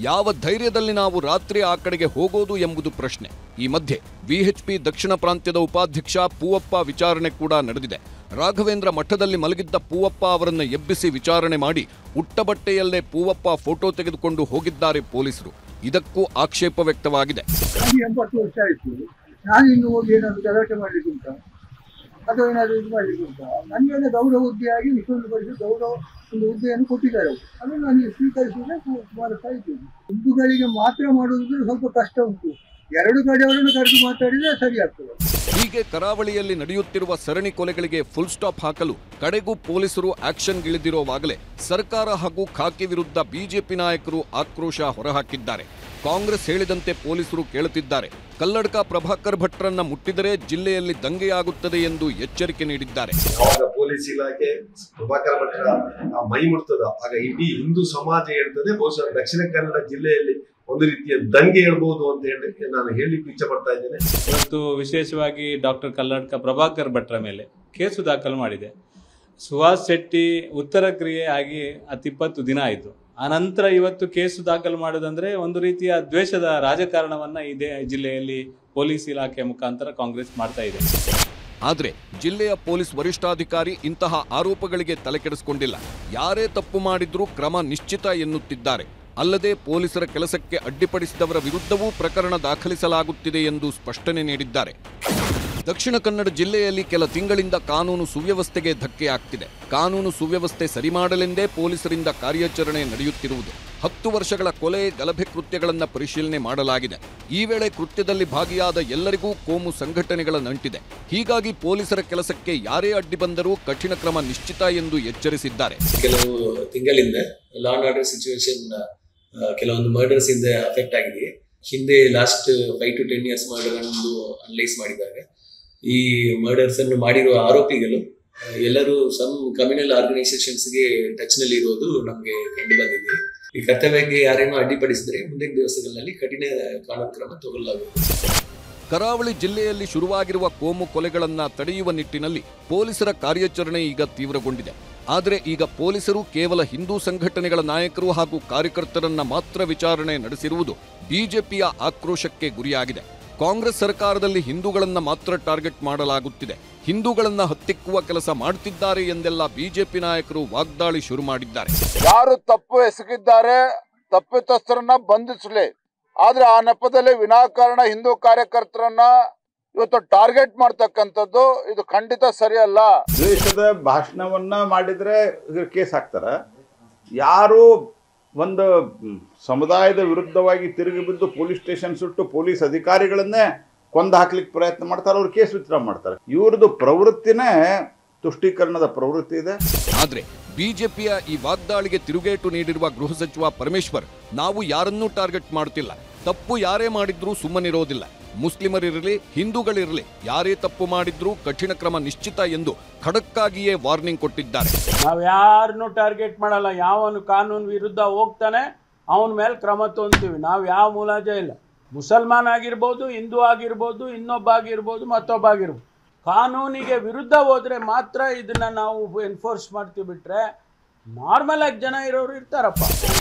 ಯಾವ ಧೈರ್ಯದಲ್ಲಿ ನಾವು ರಾತ್ರಿ ಆ ಕಡೆಗೆ ಹೋಗೋದು ಎಂಬುದು ಪ್ರಶ್ನೆ. ಈ ಮಧ್ಯೆ ವಿಎಚ್ಪಿ ದಕ್ಷಿಣ ಪ್ರಾಂತ್ಯದ ಉಪಾಧ್ಯಕ್ಷ ಪೂವಪ್ಪ ವಿಚಾರಣೆ ಕೂಡ ನಡೆದಿದೆ. ರಾಘವೇಂದ್ರ ಮಠದಲ್ಲಿ ಮಲಗಿದ್ದ ಪೂವಪ್ಪ ಅವರನ್ನು ಎಬ್ಬಿಸಿ ವಿಚಾರಣೆ ಮಾಡಿ ಉಟ್ಟ ಬಟ್ಟೆಯಲ್ಲೇ ಪೂವಪ್ಪ ಫೋಟೋ ತೆಗೆದುಕೊಂಡು ಹೋಗಿದ್ದಾರೆ ಪೊಲೀಸರು. ಇದಕ್ಕೂ ಆಕ್ಷೇಪ ವ್ಯಕ್ತವಾಗಿದೆ. 80 ವರ್ಷ ಆಯಿತು, ನಾನು ಇನ್ನು ಹೋಗಿ ಏನಾದರೂ ಗಲಾಟೆ ಮಾಡಲಿಕ್ಕೆ ಉಂಟಾ ಅಥವಾ ಏನಾದರೂ ಇದು ಮಾಡಲಿಕ್ಕೆ ಉಂಟಾ? ನನಗೆ ಗೌರವ ಹುದ್ದೆಯಾಗಿ ವಿಶ್ವ ಪರಿಷತ್ ಗೌರವ ಒಂದು ಹುದ್ದೆಯನ್ನು ಕೊಟ್ಟಿದ್ದಾರೆ. ಅದನ್ನು ನನಗೆ ಸ್ವೀಕರಿಸಿದ್ರೆ ಸುಮಾರು ಸಾಯ್ತೀನಿ. ಹಿಂದೂಗಳಿಗೆ ಮಾತ್ರ ಮಾಡುವುದಿದ್ರೆ ಸ್ವಲ್ಪ ಕಷ್ಟ ಉಂಟು. 2 ಕಡೆಯವರನ್ನು ಕರೆದು ಮಾತಾಡಿದರೆ ಸರಿ ಆಗ್ತದೆ. ಹೀಗೆ ಕರಾವಳಿಯಲ್ಲಿ ನಡೆಯುತ್ತಿರುವ ಸರಣಿ ಕೊಲೆಗಳಿಗೆ ಫುಲ್ ಸ್ಟಾಪ್ ಹಾಕಲು ಕಡೆಗೂ ಪೊಲೀಸರು ಆಕ್ಷನ್ಗಿಳಿದಿರುವಾಗಲೇ ಸರ್ಕಾರ ಹಾಗೂ ಖಾಕಿ ವಿರುದ್ಧ ಬಿಜೆಪಿ ನಾಯಕರು ಆಕ್ರೋಶ ಹೊರಹಾಕಿದ್ದಾರೆ. ಕಾಂಗ್ರೆಸ್ ಹೇಳಿದಂತೆ ಪೊಲೀಸರು ಕೇಳುತ್ತಿದ್ದಾರೆ. ಕಲ್ಲಡ್ಕ ಪ್ರಭಾಕರ್ ಭಟ್ರನ್ನ ಮುಟ್ಟಿದರೆ ಜಿಲ್ಲೆಯಲ್ಲಿ ದಂಗೆಯಾಗುತ್ತದೆ ಎಂದು ಎಚ್ಚರಿಕೆ ನೀಡಿದ್ದಾರೆ. ಪೊಲೀಸ್ ಇಲಾಖೆ ಪ್ರಭಾಕರ್ ಭಟ್ರ ಮೈ ಮುಟ್ತದ ಆಗ ಇಡೀ ಹಿಂದೂ ಸಮಾಜ ಹೇಳ್ತದೆ. ಬಹುಶಃ ದಕ್ಷಿಣ ಕನ್ನಡ ಜಿಲ್ಲೆಯಲ್ಲಿ ಒಂದು ರೀತಿಯ ದಂಗೆ ಹೇಳ್ಬಹುದು ಅಂತ ಹೇಳಿ ನಾನು ಹೇಳಲಿಕ್ಕೆ ಇಚ್ಛೆ ಪಡ್ತಾ ಇದ್ದೇನೆ. ಇವತ್ತು ವಿಶೇಷವಾಗಿ ಡಾಕ್ಟರ್ ಕಲ್ಲಡ್ಕ ಪ್ರಭಾಕರ್ ಭಟ್ರ ಮೇಲೆ ಕೇಸು ದಾಖಲು ಮಾಡಿದೆ. ಸುಹಾಸ್ ಶೆಟ್ಟಿ ಉತ್ತರ ಕ್ರಿಯೆ ಆಗಿ 20 ದಿನ ಆಯಿತು. ಆನಂತರ ಇವತ್ತು ಕೇಸು ದಾಖಲು ಮಾಡೋದಂದ್ರೆ ಒಂದು ರೀತಿಯ ದ್ವೇಷದ ರಾಜಕಾರಣವನ್ನ ಇದೇ ಜಿಲ್ಲೆಯಲ್ಲಿ ಪೊಲೀಸ್ ಇಲಾಖೆ ಮುಖಾಂತರ ಕಾಂಗ್ರೆಸ್ ಮಾಡ್ತಾ ಇದೆ. ಆದರೆ ಜಿಲ್ಲೆಯ ಪೊಲೀಸ್ ವರಿಷ್ಠಾಧಿಕಾರಿ ಇಂತಹ ಆರೋಪಗಳಿಗೆ ತಲೆಕೆಡಿಸಿಕೊಂಡಿಲ್ಲ. ಯಾರೇ ತಪ್ಪು ಮಾಡಿದ್ರೂ ಕ್ರಮ ನಿಶ್ಚಿತ ಎನ್ನುತ್ತಿದ್ದಾರೆ. ಅಲ್ಲದೆ ಪೊಲೀಸರ ಕೆಲಸಕ್ಕೆ ಅಡ್ಡಿಪಡಿಸಿದವರ ವಿರುದ್ಧವೂ ಪ್ರಕರಣ ದಾಖಲಿಸಲಾಗುತ್ತಿದೆ ಎಂದು ಸ್ಪಷ್ಟನೆ ನೀಡಿದ್ದಾರೆ. ದಕ್ಷಿಣ ಕನ್ನಡ ಜಿಲ್ಲೆಯಲ್ಲಿ ಕೆಲ ತಿಂಗಳಿಂದ ಕಾನೂನು ಸುವ್ಯವಸ್ಥೆಗೆ ಧಕ್ಕೆಯಾಗ್ತಿದೆ. ಕಾನೂನು ಸುವ್ಯವಸ್ಥೆ ಸರಿ ಮಾಡಲೆಂದೇ ಪೊಲೀಸರಿಂದ ಕಾರ್ಯಾಚರಣೆ ನಡೆಯುತ್ತಿರುವುದು. 10 ವರ್ಷಗಳ ಕೊಲೆ ಗಲಭೆ ಕೃತ್ಯಗಳನ್ನು ಪರಿಶೀಲನೆ ಮಾಡಲಾಗಿದೆ. ಈ ವೇಳೆ ಕೃತ್ಯದಲ್ಲಿ ಭಾಗಿಯಾದ ಎಲ್ಲರಿಗೂ ಕೋಮು ಸಂಘಟನೆಗಳ ನಂಟಿದೆ. ಹೀಗಾಗಿ ಪೊಲೀಸರ ಕೆಲಸಕ್ಕೆ ಯಾರೇ ಅಡ್ಡಿ ಬಂದರೂ ಕಠಿಣ ಕ್ರಮ ನಿಶ್ಚಿತ ಎಂದು ಎಚ್ಚರಿಸಿದ್ದಾರೆ. ಕೆಲವು ತಿಂಗಳಿಂದ ಲಾ ಅಂಡ್ ಆರ್ಡರ್ ಸಿಚುವೇಶನ್ ಕೆಲವೊಂದು ಮರ್ಡರ್ಸ್ ಇಂದ ಅಫೆಕ್ಟ್ ಆಗಿದೆ. ಹಿಂದೆ ಲಾಸ್ಟ್ 5 to 10 years ಮರ್ಡರ್ ಅನ್ನು ಅನಲೈಸ್ ಮಾಡಿದ್ದಾರೆ. ಈ ಮರ್ಡರ್ಸ್ ಅನ್ನು ಮಾಡಿರುವ ಆರೋಪಿಗಳು ಎಲ್ಲರೂ ಸಮ್ ಕಮ್ಯುನಲ್ ಆರ್ಗನೈಸೇಷನ್ಸ್ಗೆ ಟಚ್ ನಲ್ಲಿ ಇರೋದು ನಮಗೆ ಕಂಡು ಬಂದಿದೆ. ಈ ಕರ್ತವ್ಯಕ್ಕೆ ಯಾರೇನೋ ಅಡ್ಡಿಪಡಿಸಿದ್ರೆ ಮುಂದಿನ ದಿವಸಗಳಲ್ಲಿ ಕಠಿಣ ಕಾನೂನು ಕ್ರಮ ತಗೊಳ್ಳಲಾಗುತ್ತದೆ. ಕರಾವಳಿ ಜಿಲ್ಲೆಯಲ್ಲಿ ಶುರುವಾಗಿರುವ ಕೋಮು ಕೊಲೆಗಳನ್ನು ತಡೆಯುವ ನಿಟ್ಟಿನಲ್ಲಿ ಪೊಲೀಸರ ಕಾರ್ಯಾಚರಣೆ ಈಗ ತೀವ್ರಗೊಂಡಿದೆ. ಆದರೆ ಈಗ ಪೊಲೀಸರು ಕೇವಲ ಹಿಂದೂ ಸಂಘಟನೆಗಳ ನಾಯಕರು ಹಾಗೂ ಕಾರ್ಯಕರ್ತರನ್ನ ಮಾತ್ರ ವಿಚಾರಣೆ ನಡೆಸಿರುವುದು ಬಿಜೆಪಿಯ ಆಕ್ರೋಶಕ್ಕೆ ಗುರಿಯಾಗಿದೆ. ಕಾಂಗ್ರೆಸ್ ಸರ್ಕಾರದಲ್ಲಿ ಹಿಂದೂಗಳನ್ನ ಮಾತ್ರ ಟಾರ್ಗೆಟ್ ಮಾಡಲಾಗುತ್ತಿದೆ, ಹಿಂದೂಗಳನ್ನ ಹತ್ತಿಕ್ಕುವ ಕೆಲಸ ಮಾಡುತ್ತಿದ್ದಾರೆ ಎಂದೆಲ್ಲ ಬಿಜೆಪಿ ನಾಯಕರು ವಾಗ್ದಾಳಿ ಶುರು ಮಾಡಿದ್ದಾರೆ. ಯಾರು ತಪ್ಪು ಎಸಗಿದ್ದಾರೆ ತಪ್ಪಿತಸ್ಥರನ್ನ ಬಂಧಿಸಲಿ, ಆದ್ರೆ ಆ ನೆಪದಲ್ಲಿ ವಿನಾಕಾರಣ ಹಿಂದೂ ಕಾರ್ಯಕರ್ತರನ್ನ ಇವತ್ತು ಟಾರ್ಗೆಟ್ ಮಾಡ್ತಕ್ಕಂಥದ್ದು ಇದು ಖಂಡಿತ ಸರಿಯಲ್ಲ. ದ್ವೇಷದ ಭಾಷಣವನ್ನ ಮಾಡಿದ್ರೆ ಕೇಸ್ ಹಾಕ್ತಾರ. ಯಾರು ಒಂದು ಸಮುದಾಯದ ವಿರುದ್ಧವಾಗಿ ತಿರುಗಿ ಬಿದ್ದು ಪೊಲೀಸ್ ಸ್ಟೇಷನ್ ಸುಟ್ಟು ಪೊಲೀಸ್ ಅಧಿಕಾರಿಗಳನ್ನೇ ಕೊಂದು ಹಾಕ್ಲಿಕ್ಕೆ ಪ್ರಯತ್ನ ಮಾಡ್ತಾರೆ, ಅವ್ರು ಕೇಸ್ ವಿತ್ಡ್ರಾ ಮಾಡ್ತಾರೆ. ಇವ್ರದ್ದು ಪ್ರವೃತ್ತಿನೇ ತುಷ್ಟೀಕರಣದ ಪ್ರವೃತ್ತಿ ಇದೆ. ಆದ್ರೆ ಬಿಜೆಪಿಯ ಈ ವಾಗ್ದಾಳಿಗೆ ತಿರುಗೇಟು ನೀಡಿರುವ ಗೃಹ ಸಚಿವ ಪರಮೇಶ್ವರ್, ನಾವು ಯಾರನ್ನೂ ಟಾರ್ಗೆಟ್ ಮಾಡುತ್ತಿಲ್ಲ, ತಪ್ಪು ಯಾರೇ ಮಾಡಿದ್ರೂ ಸುಮ್ಮನಿರೋದಿಲ್ಲ, ಮುಸ್ಲಿಮರಿರಲಿ ಹಿಂದೂಗಳಿರಲಿ ಯಾರೇ ತಪ್ಪು ಮಾಡಿದ್ರೂ ಕಠಿಣ ಕ್ರಮ ನಿಶ್ಚಿತ ಎಂದು ಖಡಕ್ಕಾಗಿಯೇ ವಾರ್ನಿಂಗ್ ಕೊಟ್ಟಿದ್ದಾರೆ. ನಾವು ಯಾರನ್ನು ಟಾರ್ಗೆಟ್ ಮಾಡಲ್ಲ. ಯಾವನು ಕಾನೂನು ವಿರುದ್ಧ ಹೋಗ್ತಾನೆ ಅವನ ಮೇಲೆ ಕ್ರಮ ತಗೊಂತೀವಿ. ನಾವು ಯಾವ ಮುಲಾಜ ಇಲ್ಲ. ಮುಸಲ್ಮಾನ್ ಆಗಿರ್ಬೋದು, ಹಿಂದೂ ಆಗಿರ್ಬೋದು, ಇನ್ನೊಬ್ಬ ಆಗಿರ್ಬೋದು, ಮತ್ತೊಬ್ಬ ಆಗಿರ್ಬೋದು. ಕಾನೂನಿಗೆ ವಿರುದ್ಧ ಹೋದ್ರೆ ಮಾತ್ರ ಇದನ್ನ ನಾವು ಎನ್ಫೋರ್ಸ್ ಮಾಡ್ತೀವಿ. ಬಿಟ್ರೆ ನಾರ್ಮಲ್ ಆಗಿ ಜನ ಇರೋರು ಇರ್ತಾರಪ್ಪ.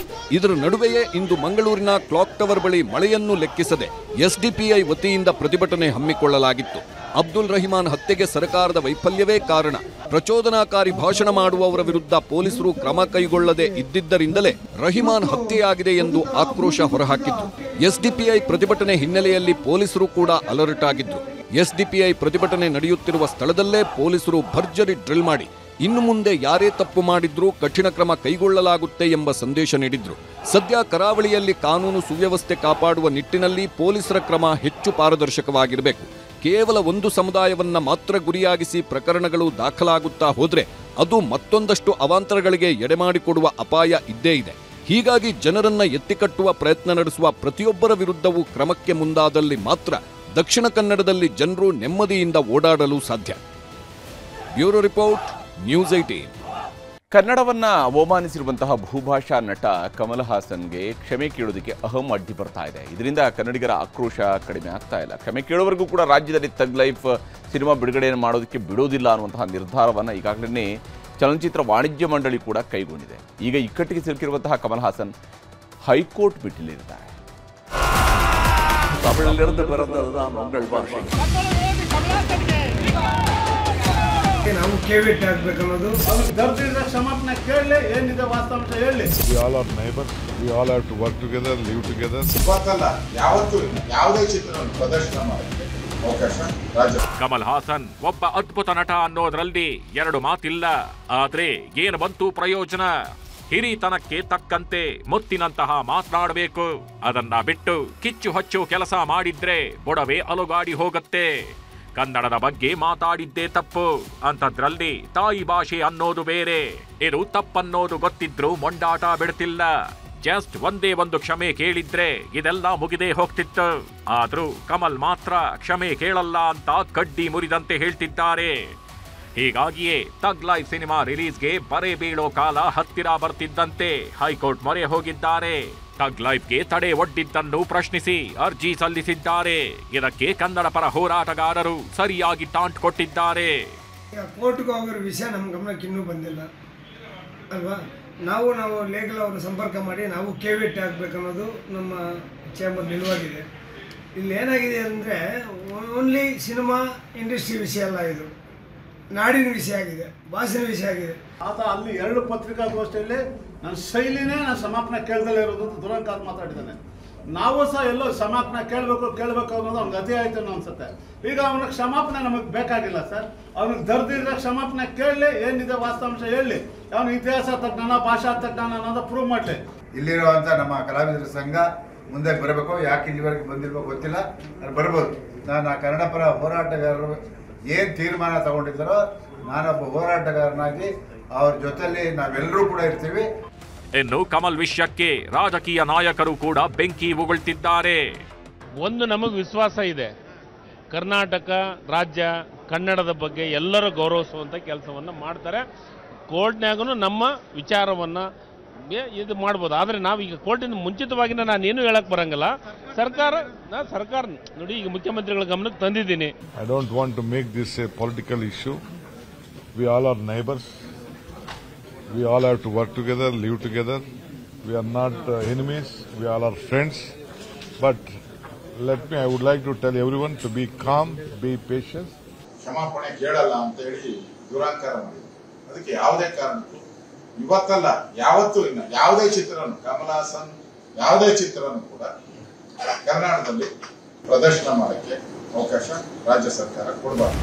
ಇದರ ನಡುವೆಯೇ ಇಂದು ಮಂಗಳೂರಿನ ಕ್ಲಾಕ್ ಟವರ್ ಬಳಿ ಮಳೆಯನ್ನು ಲೆಕ್ಕಿಸದೆ ಎಸ್ಡಿಪಿಐ ವತಿಯಿಂದ ಪ್ರತಿಭಟನೆ ಹಮ್ಮಿಕೊಳ್ಳಲಾಗಿತ್ತು. ಅಬ್ದುಲ್ ರಹಿಮಾನ್ ಹತ್ಯೆಗೆ ಸರ್ಕಾರದ ವೈಫಲ್ಯವೇ ಕಾರಣ. ಪ್ರಚೋದನಾಕಾರಿ ಭಾಷಣ ಮಾಡುವವರ ವಿರುದ್ಧ ಪೊಲೀಸರು ಕ್ರಮ ಕೈಗೊಳ್ಳದೆ ಇದ್ದಿದ್ದರಿಂದಲೇ ರಹಿಮಾನ್ ಹತ್ಯೆಯಾಗಿದೆ ಎಂದು ಆಕ್ರೋಶ ಹೊರಹಾಕಿದ್ರು. ಎಸ್ಡಿಪಿಐ ಪ್ರತಿಭಟನೆ ಹಿನ್ನೆಲೆಯಲ್ಲಿ ಪೊಲೀಸರು ಕೂಡ ಅಲರ್ಟ್ ಆಗಿದ್ರು. ಎಸ್ಡಿಪಿಐ ಪ್ರತಿಭಟನೆ ನಡೆಯುತ್ತಿರುವ ಸ್ಥಳದಲ್ಲೇ ಪೊಲೀಸರು ಭರ್ಜರಿ ಡ್ರಿಲ್ ಮಾಡಿ ಇನ್ನು ಮುಂದೆ ಯಾರೇ ತಪ್ಪು ಮಾಡಿದ್ರೂ ಕಠಿಣ ಕ್ರಮ ಕೈಗೊಳ್ಳಲಾಗುತ್ತೆ ಎಂಬ ಸಂದೇಶ ನೀಡಿದ್ರು. ಸದ್ಯ ಕರಾವಳಿಯಲ್ಲಿ ಕಾನೂನು ಸುವ್ಯವಸ್ಥೆ ಕಾಪಾಡುವ ನಿಟ್ಟಿನಲ್ಲಿ ಪೊಲೀಸರ ಕ್ರಮ ಹೆಚ್ಚು ಪಾರದರ್ಶಕವಾಗಿರಬೇಕು. ಕೇವಲ ಒಂದು ಸಮುದಾಯವನ್ನ ಮಾತ್ರ ಗುರಿಯಾಗಿಸಿ ಪ್ರಕರಣಗಳು ದಾಖಲಾಗುತ್ತಾ ಹೋದ್ರೆ ಅದು ಮತ್ತೊಂದಷ್ಟು ಅವಾಂತರಗಳಿಗೆ ಎಡೆಮಾಡಿಕೊಡುವ ಅಪಾಯ ಇದ್ದೇ ಇದೆ. ಹೀಗಾಗಿ ಜನರನ್ನ ಎತ್ತಿಕಟ್ಟುವ ಪ್ರಯತ್ನ ನಡೆಸುವ ಪ್ರತಿಯೊಬ್ಬರ ವಿರುದ್ಧವೂ ಕ್ರಮಕ್ಕೆ ಮುಂದಾದಲ್ಲಿ ಮಾತ್ರ ದಕ್ಷಿಣ ಕನ್ನಡದಲ್ಲಿ ಜನರು ನೆಮ್ಮದಿಯಿಂದ ಓಡಾಡಲು ಸಾಧ್ಯ. Bureau report, news 18. ಕನ್ನಡವನ್ನ ಅವಮಾನಿಸಿರುವಂತಹ ಭೂಭಾಷಾ ನಟ ಕಮಲ್ ಹಾಸನ್ಗೆ ಕ್ಷಮೆ ಕೇಳೋದಕ್ಕೆ ಅಹಂ ಅಡ್ಡಿ ಬರ್ತಾ ಇದೆ. ಇದರಿಂದ ಕನ್ನಡಿಗರ ಆಕ್ರೋಶ ಕಡಿಮೆ ಆಗ್ತಾ ಇಲ್ಲ. ಕ್ಷಮೆ ಕೇಳೋವರೆಗೂ ಕೂಡ ರಾಜ್ಯದಲ್ಲಿ ತಗ್ ಲೈಫ್ ಸಿನಿಮಾ ಬಿಡುಗಡೆಯನ್ನು ಮಾಡೋದಕ್ಕೆ ಬಿಡೋದಿಲ್ಲ ಅನ್ನುವಂತಹ ನಿರ್ಧಾರವನ್ನು ಈಗಾಗಲೇ ಚಲನಚಿತ್ರ ವಾಣಿಜ್ಯ ಮಂಡಳಿ ಕೂಡ ಕೈಗೊಂಡಿದೆ. ಈಗ ಇಕ್ಕಟ್ಟಿಗೆ ಸಿಲುಕಿರುವಂತಹ ಕಮಲ್ ಹಾಸನ್ ಹೈಕೋರ್ಟ್ ಮೆಟ್ಟಿಲೇರಿದ್ದಾರೆ. ನಾವು ಕೇವಿಟ್ ಹಾಕ್ಬೇಕನ್ನೋದು ದರ್ದಿದ ಕ್ಷಮಾಪಣೆ ಕೇಳಲಿ, ಏನಿದೆ ವಾಸ್ತವಾಂಶ ಹೇಳಿ. We all are neighbors. We all have to work together, live together. ಇವತ್ತಲ್ಲ ಯಾವತ್ತೂ ಯಾವುದೇ ಚಿತ್ರವನ್ನು ಪ್ರದರ್ಶನ ಮಾಡಕ್ಕೆ ಅವಕಾಶ ರಾಜ್ಯ. ಕಮಲ್ ಹಾಸನ್ ಒಬ್ಬ ಅದ್ಭುತ ನಟ ಅನ್ನೋದ್ರಲ್ಲಿ ಎರಡು ಮಾತಿಲ್ಲ. ಆದ್ರೆ ಏನು ಬಂತು ಪ್ರಯೋಜನ? ಹಿರಿತನಕ್ಕೆ ತಕ್ಕಂತೆ ಮುತ್ತಿನಂತಹ ಮಾತನಾಡಬೇಕು. ಅದನ್ನ ಬಿಟ್ಟು ಕಿಚ್ಚು ಹಚ್ಚು ಕೆಲಸ ಮಾಡಿದ್ರೆ ಬೊಡವೆ ಅಲುಗಾಡಿ ಹೋಗುತ್ತೆ. ಕನ್ನಡದ ಬಗ್ಗೆ ಮಾತಾಡಿದ್ದೇ ತಪ್ಪು, ಅಂಥದ್ರಲ್ಲಿ ತಾಯಿ ಭಾಷೆ ಅನ್ನೋದು ಬೇರೆ. ಇದು ತಪ್ಪನ್ನೋದು ಗೊತ್ತಿದ್ರೂ ಮೊಂಡಾಟ ಬಿಡ್ತಿಲ್ಲ. ಜಸ್ಟ್ ಒಂದೇ ಒಂದು ಕ್ಷಮೆ ಕೇಳಿದ್ರೆ ಇದೆಲ್ಲ ಮುಗಿದೇ ಹೋಗ್ತಿತ್ತು. ಆದ್ರೂ ಕಮಲ್ ಮಾತ್ರ ಕ್ಷಮೆ ಕೇಳಲ್ಲ ಅಂತ ಕಡ್ಡಿ ಮುರಿದಂತೆ ಹೇಳ್ತಿದ್ದಾರೆ. ಹೀಗಾಗಿಯೇ ತಗ್ ಲೈಫ್ ಸಿನಿಮಾ ರಿಲೀಸ್ಗೆ ಬರೆ ಬೀಳೋ ಕಾಲ ಹತ್ತಿರ ಬರ್ತಿದ್ದಂತೆ ಹೈಕೋರ್ಟ್ ಮೊರೆ ಹೋಗಿದ್ದಾರೆ. ತಗ್ ಲೈಫ್ಗೆ ತಡೆ ಒಡ್ಡಿದ್ದನ್ನು ಪ್ರಶ್ನಿಸಿ ಅರ್ಜಿ ಸಲ್ಲಿಸಿದ್ದಾರೆ. ಇದಕ್ಕೆ ಕನ್ನಡ ಪರ ಹೋರಾಟಗಾರರು ಸರಿಯಾಗಿ ಟಾಂಟ್ ಕೊಟ್ಟಿದ್ದಾರೆ. ಕೋರ್ಟ್ಗೆ ಹೋಗಿರೋ ವಿಷಯ ನಮ್ಮ ಗಮನಕ್ಕೆ ಇನ್ನೂ ಬಂದಿಲ್ಲ ಅಲ್ವಾ? ನಾವು ಲೀಗಲ್ ಅವರು ಸಂಪರ್ಕ ಮಾಡಿ ನಾವು ಕೇವಿಟ್ ಹಾಕ್ಬೇಕನ್ನೋದು ನಮ್ಮ ಚೇಂಬರ್ ನಿಲುವಾಗಿದೆ. ಇಲ್ಲಿ ಏನಾಗಿದೆ ಅಂದರೆ ಓನ್ಲಿ ಸಿನಿಮಾ ಇಂಡಸ್ಟ್ರಿ ವಿಷಯ ಅಲ್ಲ, ಇದು ನಾಡಿನ ವಿಷಯ ಆಗಿದೆ, ಭಾಷೆನ ವಿಷಯ ಆಗಿದೆ. ಆತ ಅಲ್ಲಿ 2 ಪತ್ರಿಕಾಗೋಷ್ಠಿಯಲ್ಲಿ ನನ್ನ ಶೈಲಿನೇ ನಾನು ಸಮಾಪನ ಕೇಳ್ದಲ್ಲೇ ಇರೋದು ಅಂತ ದುರಂಕಾರ ಮಾತಾಡಿದ್ದಾನೆ. ನಾವು ಸಹ ಎಲ್ಲೋ ಸಮಾಪನ ಕೇಳಬೇಕು ಅನ್ನೋದು ಅವ್ನಿಗೆ ಅತಿ ಆಯ್ತು ಅನ್ನೋ ಅನ್ಸುತ್ತೆ. ಈಗ ಅವನ ಕ್ಷಮಾಪಣೆ ನಮಗೆ ಬೇಕಾಗಿಲ್ಲ ಸರ್. ಅವನಿಗೆ ದರ್ದಿದ್ರೆ ಕ್ಷಮಾಪಣೆ ಕೇಳಲಿ, ಏನಿದೆ ವಾಸ್ತವಾಂಶ ಹೇಳಿ. ಅವನ ಇತಿಹಾಸ ತಜ್ಞಾನ, ಭಾಷಾ ತಜ್ಞಾನ ಅನ್ನೋದು ಪ್ರೂವ್ ಮಾಡಲಿ. ಇಲ್ಲಿರುವಂತ ನಮ್ಮ ಕಲಾವಿದರ ಸಂಘ ಮುಂದೆ ಬರಬೇಕು. ಯಾಕೆ ಇಲ್ಲಿವರೆಗೆ ಬಂದಿರ್ಬೇಕು ಗೊತ್ತಿಲ್ಲ, ಅದು ಬರ್ಬೋದು. ನಾನು ಆ ಕನ್ನಡ ಪರ ಹೋರಾಟಗಾರರು ಏನು ತೀರ್ಮಾನ ತಗೊಂಡಿದ್ದಾರೋ ನಾನೊಬ್ಬ ಹೋರಾಟಗಾರನಾಗಿ ಅವ್ರ ಜೊತೆಲಿ ನಾವೆಲ್ಲರೂ ಕೂಡ ಇರ್ತೀವಿ. ಇನ್ನು ಕಮಲ್ ವಿಷಯಕ್ಕೆ ರಾಜಕೀಯ ನಾಯಕರು ಕೂಡ ಬೆಂಕಿ ಉಗುಳ್ತಿದ್ದಾರೆ. ಒಂದು ನಮಗೆ ವಿಶ್ವಾಸ ಇದೆ, ಕರ್ನಾಟಕ ರಾಜ್ಯ ಕನ್ನಡದ ಬಗ್ಗೆ ಎಲ್ಲರೂ ಗೌರವಿಸುವಂಥ ಕೆಲಸವನ್ನು ಮಾಡ್ತಾರೆ. ಕೋರ್ಟ್ನಾಗೂ ನಮ್ಮ ವಿಚಾರವನ್ನು ಇದು ಮಾಡ್ಬೋದು. ಆದರೆ ನಾವೀಗ ಕೋರ್ಟಿನ ಮುಂಚಿತವಾಗಿ ನಾನೇನು ಹೇಳಕ್ಕೆ ಬರಂಗಿಲ್ಲ. ಸರ್ಕಾರ ನೋಡಿ, ಈಗ ಮುಖ್ಯಮಂತ್ರಿಗಳ ಗಮನಕ್ಕೆ ತಂದಿದ್ದೀನಿ. I don't want to make this a political issue. We all are neighbors. We all have to work together, live together. We are not enemies. We all are friends. But I would like to tell everyone to be calm, be patient. ಕ್ಷಮಾಪಣೆ ಕೇಳಲ್ಲ ಅಂತ ಹೇಳಿ ದುರಂಕಾರ ಮಾಡಿದ್ರು. ಅದಕ್ಕೆ ಯಾವುದೇ ಕಾರಣಕ್ಕೂ ಇವತ್ತಲ್ಲ ಯಾವತ್ತೂ ಇನ್ನ ಯಾವುದೇ ಚಿತ್ರವನ್ನು ಕಮಲ್ ಹಾಸನ್ ಯಾವುದೇ ಚಿತ್ರವನ್ನು ಕೂಡ ಕರ್ನಾಟಕದಲ್ಲಿ ಪ್ರದರ್ಶನ ಮಾಡಕ್ಕೆ ಅವಕಾಶ ರಾಜ್ಯ ಸರ್ಕಾರ ಕೊಡಬಾರದು.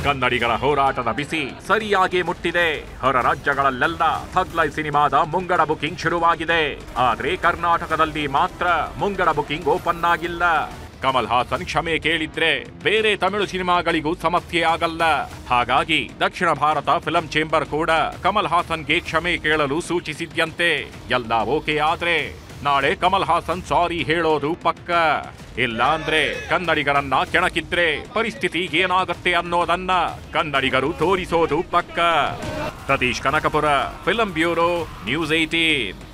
ಕನ್ನಡಿಗರ ಹೋರಾಟದ ಬಿಸಿ ಸರಿಯಾಗಿ ಮುಟ್ಟಿದೆ. ಹೊರ ರಾಜ್ಯಗಳಲ್ಲೆಲ್ಲ ಥಗ್ ಲೈಫ್ ಸಿನಿಮಾದ ಮುಂಗಡ ಬುಕಿಂಗ್ ಶುರುವಾಗಿದೆ. ಆದ್ರೆ ಕರ್ನಾಟಕದಲ್ಲಿ ಮಾತ್ರ ಮುಂಗಡ ಬುಕಿಂಗ್ ಓಪನ್ ಆಗಿಲ್ಲ. ಕಮಲ್ ಹಾಸನ್ ಕ್ಷಮೆ ಕೇಳಿದ್ರೆ ಬೇರೆ ತಮಿಳು ಸಿನಿಮಾಗಳಿಗೂ ಸಮಸ್ಯೆ ಆಗಲ್ಲ. ಹಾಗಾಗಿ ದಕ್ಷಿಣ ಭಾರತ ಫಿಲಂ ಚೇಂಬರ್ ಕೂಡ ಕಮಲ್ ಹಾಸನ್ಗೆ ಕ್ಷಮೆ ಕೇಳಲು ಸೂಚಿಸಿದ್ಯಂತೆ. ಎಲ್ಲ ಓಕೆ ಆದ್ರೆ ನಾಳೆ ಕಮಲ್ ಹಾಸನ್ ಸಾರಿ ಹೇಳೋದು ಪಕ್ಕ. ಇಲ್ಲ ಅಂದ್ರೆ ಕನ್ನಡಿಗರನ್ನ ಕೆಣಕಿದ್ರೆ ಪರಿಸ್ಥಿತಿ ಏನಾಗುತ್ತೆ ಅನ್ನೋದನ್ನ ಕನ್ನಡಿಗರು ತೋರಿಸೋದು ಪಕ್ಕ. Satish Kanakapura, film bureau, news 18.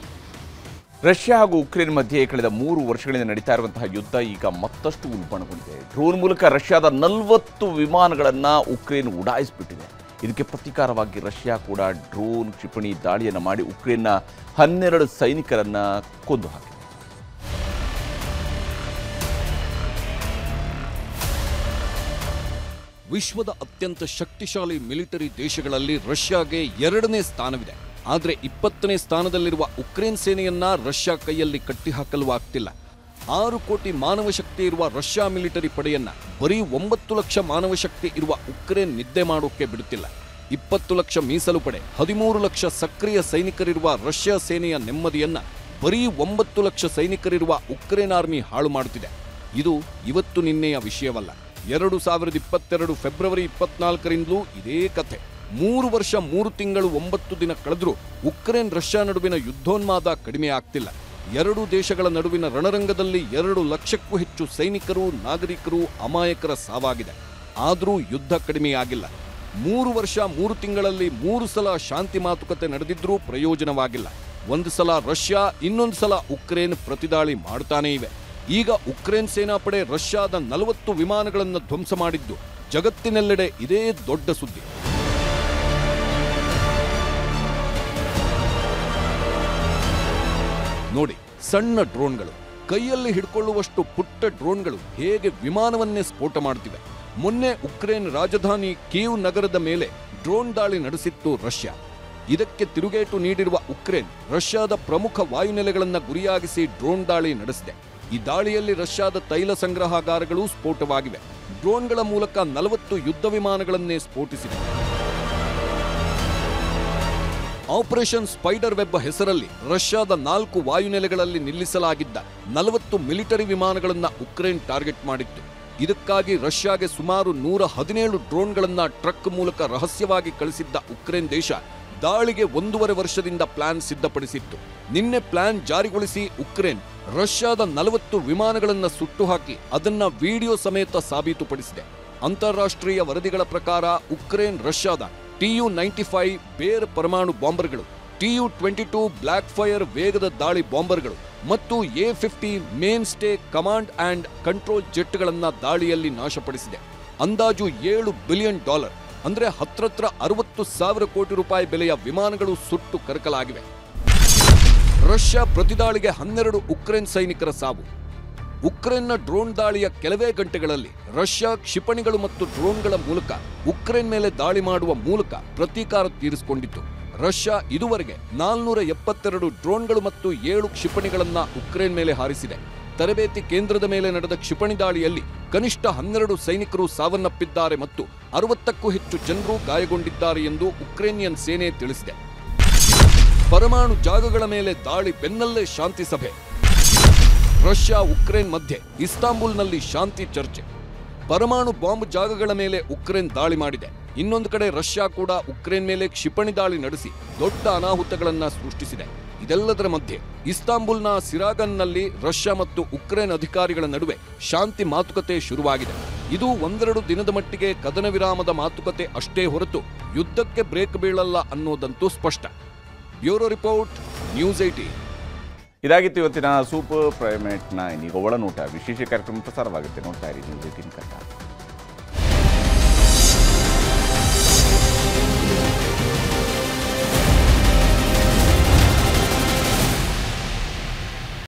Russia ಹಾಗೂ ಉಕ್ರೇನ್ ಮಧ್ಯೆ ಕಳೆದ 3 ವರ್ಷಗಳಿಂದ ನಡೀತಾ ಇರುವಂತಹ ಯುದ್ಧ ಈಗ ಮತ್ತಷ್ಟು ಉಲ್ಬಣಗೊಂಡಿದೆ. ಡ್ರೋನ್ ಮೂಲಕ ರಷ್ಯಾದ 40 ವಿಮಾನಗಳನ್ನು ಉಕ್ರೇನ್ ಉಡಾಯಿಸಿಬಿಟ್ಟಿದೆ. ಇದಕ್ಕೆ ಪ್ರತೀಕಾರವಾಗಿ ರಷ್ಯಾ ಕೂಡ ಡ್ರೋನ್ ಕ್ಷಿಪಣಿ ದಾಳಿಯನ್ನು ಮಾಡಿ ಉಕ್ರೇನ್ನ 12 ಸೈನಿಕರನ್ನ ಕೊಂದು ಹಾಕಿದೆ. ವಿಶ್ವದ ಅತ್ಯಂತ ಶಕ್ತಿಶಾಲಿ ಮಿಲಿಟರಿ ದೇಶಗಳಲ್ಲಿ ರಷ್ಯಾಗೆ 2ನೇ ಸ್ಥಾನವಿದೆ. ಆದರೆ 20ನೇ ಸ್ಥಾನದಲ್ಲಿರುವ ಉಕ್ರೇನ್ ಸೇನೆಯನ್ನ ರಷ್ಯಾ ಕೈಯಲ್ಲಿ ಕಟ್ಟಿಹಾಕಲು ಆಗ್ತಿಲ್ಲ. 6 ಕೋಟಿ ಮಾನವ ಶಕ್ತಿ ಇರುವ ರಷ್ಯಾ ಮಿಲಿಟರಿ ಪಡೆಯನ್ನ ಬರೀ 9 ಲಕ್ಷ ಮಾನವ ಶಕ್ತಿ ಇರುವ ಉಕ್ರೇನ್ ನಿದ್ದೆ ಮಾಡೋಕೆ ಬಿಡುತ್ತಿಲ್ಲ. 20 ಲಕ್ಷ ಮೀಸಲು ಪಡೆ, 13 ಲಕ್ಷ ಸಕ್ರಿಯ ಸೈನಿಕರಿರುವ ರಷ್ಯಾ ಸೇನೆಯ ನೆಮ್ಮದಿಯನ್ನ ಬರೀ 9 ಲಕ್ಷ ಸೈನಿಕರಿರುವ ಉಕ್ರೇನ್ ಆರ್ಮಿ ಹಾಳು ಮಾಡುತ್ತಿದೆ. ಇದು ಇವತ್ತು ನಿನ್ನೆಯ ವಿಷಯವಲ್ಲ. 2022 ಫೆಬ್ರವರಿ 24ರಿಂದಲೂ ಇದೇ ಕಥೆ. 3 ವರ್ಷ 3 ತಿಂಗಳು 9 ದಿನ ಕಳೆದ್ರೂ ಉಕ್ರೇನ್ ರಷ್ಯಾ ನಡುವಿನ ಯುದ್ಧೋನ್ಮಾದ ಕಡಿಮೆ ಆಗ್ತಿಲ್ಲ. ಎರಡೂ ದೇಶಗಳ ನಡುವಿನ ರಣರಂಗದಲ್ಲಿ 2 ಲಕ್ಷಕ್ಕೂ ಹೆಚ್ಚು ಸೈನಿಕರು, ನಾಗರಿಕರು, ಅಮಾಯಕರ ಸಾವಾಗಿದೆ. ಆದರೂ ಯುದ್ಧ ಕಡಿಮೆಯಾಗಿಲ್ಲ. 3 ವರ್ಷ 3 ತಿಂಗಳಲ್ಲಿ 3 ಸಲ ಶಾಂತಿ ಮಾತುಕತೆ ನಡೆದಿದ್ರೂ ಪ್ರಯೋಜನವಾಗಿಲ್ಲ. ಒಂದು ಸಲ ರಷ್ಯಾ, ಇನ್ನೊಂದು ಸಲ ಉಕ್ರೇನ್ ಪ್ರತಿದಾಳಿ ಮಾಡ್ತಾನೇ ಇವೆ. ಈಗ ಉಕ್ರೇನ್ ಸೇನಾಪಡೆ ರಷ್ಯಾದ 40 ವಿಮಾನಗಳನ್ನು ಧ್ವಂಸ ಮಾಡಿದ್ದು ಜಗತ್ತಿನೆಲ್ಲೆಡೆ ಇದೇ ದೊಡ್ಡ ಸುದ್ದಿ. ನೋಡಿ, ಸಣ್ಣ ಡ್ರೋನ್ಗಳು, ಕೈಯಲ್ಲಿ ಹಿಡ್ಕೊಳ್ಳುವಷ್ಟು ಪುಟ್ಟ ಡ್ರೋನ್ಗಳು ಹೇಗೆ ವಿಮಾನವನ್ನೇ ಸ್ಫೋಟ ಮಾಡ್ತಿವೆ. ಮೊನ್ನೆ ಉಕ್ರೇನ್ ರಾಜಧಾನಿ ಕೀವ್ ನಗರದ ಮೇಲೆ ಡ್ರೋನ್ ದಾಳಿ ನಡೆಸಿತ್ತು ರಷ್ಯಾ. ಇದಕ್ಕೆ ತಿರುಗೇಟು ನೀಡಿರುವ ಉಕ್ರೇನ್ ರಷ್ಯಾದ ಪ್ರಮುಖ ವಾಯುನೆಲೆಗಳನ್ನು ಗುರಿಯಾಗಿಸಿ ಡ್ರೋನ್ ದಾಳಿ ನಡೆಸಿದೆ. ಈ ದಾಳಿಯಲ್ಲಿ ರಷ್ಯಾದ ತೈಲ ಸಂಗ್ರಹಾಗಾರಗಳು ಸ್ಫೋಟವಾಗಿವೆ. ಡ್ರೋನ್ಗಳ ಮೂಲಕ 40 ಯುದ್ಧ ವಿಮಾನಗಳನ್ನೇ ಸ್ಫೋಟಿಸಿದೆ. ಆಪರೇಷನ್ ಸ್ಪೈಡರ್ ವೆಬ್ ಹೆಸರಲ್ಲಿ ರಷ್ಯಾದ 4 ವಾಯುನೆಲೆಗಳಲ್ಲಿ ನಿಲ್ಲಿಸಲಾಗಿದ್ದ 40 ಮಿಲಿಟರಿ ವಿಮಾನಗಳನ್ನು ಉಕ್ರೇನ್ ಟಾರ್ಗೆಟ್ ಮಾಡಿತ್ತು. ಇದಕ್ಕಾಗಿ ರಷ್ಯಾಗೆ ಸುಮಾರು 117 ಡ್ರೋನ್ಗಳನ್ನು ಟ್ರಕ್ ಮೂಲಕ ರಹಸ್ಯವಾಗಿ ಕಳಿಸಿದ್ದ ಉಕ್ರೇನ್ ದೇಶ ದಾಳಿಗೆ 1.5 ವರ್ಷದಿಂದ ಪ್ಲಾನ್ ಸಿದ್ಧಪಡಿಸಿತ್ತು. ನಿನ್ನೆ ಪ್ಲಾನ್ ಜಾರಿಗೊಳಿಸಿ ಉಕ್ರೇನ್ ರಷ್ಯಾದ 40 ವಿಮಾನಗಳನ್ನು ಸುಟ್ಟು ಹಾಕಿ ಅದನ್ನ ವಿಡಿಯೋ ಸಮೇತ ಸಾಬೀತುಪಡಿಸಿದೆ. ಅಂತಾರಾಷ್ಟ್ರೀಯ ವರದಿಗಳ ಪ್ರಕಾರ ಉಕ್ರೇನ್ ರಷ್ಯಾದ TU-95 ಬೇರ್ ಪರಮಾಣು ಬಾಂಬರ್ಗಳು, TU-22 ಬ್ಲ್ಯಾಕ್ ಫೈರ್ ವೇಗದ ದಾಳಿ ಬಾಂಬರ್ಗಳು ಮತ್ತು A-50 mainstay command and control ಜೆಟ್ಗಳನ್ನು ದಾಳಿಯಲ್ಲಿ ನಾಶಪಡಿಸಿದೆ. ಅಂದಾಜು $7 ಬಿಲಿಯನ್, ಅಂದ್ರೆ ಹತ್ರ 60,000 ಕೋಟಿ ರೂಪಾಯಿ ಬೆಲೆಯ ವಿಮಾನಗಳು ಸುಟ್ಟು ಕರಕಲಾಗಿವೆ. ರಷ್ಯಾ ಪ್ರತಿದಾಳಿಗೆ 12 ಉಕ್ರೇನ್ ಸೈನಿಕರ ಸಾವು. ಉಕ್ರೇನ್ನ ಡ್ರೋನ್ ದಾಳಿಯ ಕೆಲವೇ ಗಂಟೆಗಳಲ್ಲಿ ರಷ್ಯಾ ಕ್ಷಿಪಣಿಗಳು ಮತ್ತು ಡ್ರೋನ್ಗಳ ಮೂಲಕ ಉಕ್ರೇನ್ ಮೇಲೆ ದಾಳಿ ಮಾಡುವ ಮೂಲಕ ಪ್ರತೀಕಾರ ತೀರಿಸಿಕೊಂಡಿತ್ತು. ರಷ್ಯಾ ಇದುವರೆಗೆ 472 ಡ್ರೋನ್ಗಳು ಮತ್ತು 7 ಕ್ಷಿಪಣಿಗಳನ್ನ ಉಕ್ರೇನ್ ಮೇಲೆ ಹಾರಿಸಿದೆ. ತರಬೇತಿ ಕೇಂದ್ರದ ಮೇಲೆ ನಡೆದ ಕ್ಷಿಪಣಿ ದಾಳಿಯಲ್ಲಿ ಕನಿಷ್ಠ 12 ಸೈನಿಕರು ಸಾವನ್ನಪ್ಪಿದ್ದಾರೆ ಮತ್ತು 60ಕ್ಕೂ ಹೆಚ್ಚು ಜನರು ಗಾಯಗೊಂಡಿದ್ದಾರೆ ಎಂದು ಉಕ್ರೇನಿಯನ್ ಸೇನೆ ತಿಳಿಸಿದೆ. ಪರಮಾಣು ಜಾಗಗಳ ಮೇಲೆ ದಾಳಿ ಬೆನ್ನಲ್ಲೇ ಶಾಂತಿ ಸಭೆ. ರಷ್ಯಾ ಉಕ್ರೇನ್ ಮಧ್ಯೆ ಇಸ್ತಾಂಬುಲ್ನಲ್ಲಿ ಶಾಂತಿ ಚರ್ಚೆ. ಪರಮಾಣು ಬಾಂಬ್ ಜಾಗಗಳ ಮೇಲೆ ಉಕ್ರೇನ್ ದಾಳಿ ಮಾಡಿದೆ. ಇನ್ನೊಂದು ಕಡೆ ರಷ್ಯಾ ಕೂಡ ಉಕ್ರೇನ್ ಮೇಲೆ ಕ್ಷಿಪಣಿ ದಾಳಿ ನಡೆಸಿ ದೊಡ್ಡ ಅನಾಹುತಗಳನ್ನು ಸೃಷ್ಟಿಸಿದೆ. ಇದೆಲ್ಲದರ ಮಧ್ಯೆ ಇಸ್ತಾಂಬುಲ್ನ ಸಿರಾಗನ್ನಲ್ಲಿ ರಷ್ಯಾ ಮತ್ತು ಉಕ್ರೇನ್ ಅಧಿಕಾರಿಗಳ ನಡುವೆ ಶಾಂತಿ ಮಾತುಕತೆ ಶುರುವಾಗಿದೆ. ಇದು 1-2 ದಿನದ ಮಟ್ಟಿಗೆ ಕದನ ವಿರಾಮದ ಮಾತುಕತೆ ಅಷ್ಟೇ ಹೊರತು ಯುದ್ಧಕ್ಕೆ ಬ್ರೇಕ್ ಬೀಳಲ್ಲ ಅನ್ನೋದಂತೂ ಸ್ಪಷ್ಟ. Bureau report, news 18. ಇದಾಗಿತ್ತು ಇವತ್ತಿನ ಸೂಪರ್ ಪ್ರೈಮ್ 9 ಈಗ ಒಳನೋಟ ವಿಶೇಷ ಕಾರ್ಯಕ್ರಮ ಪ್ರಸಾರವಾಗುತ್ತೆ. ನೋಡ್ತಾ ಇರಿ ನ್ಯೂಸ್ 18 ಕನ್ನಡ.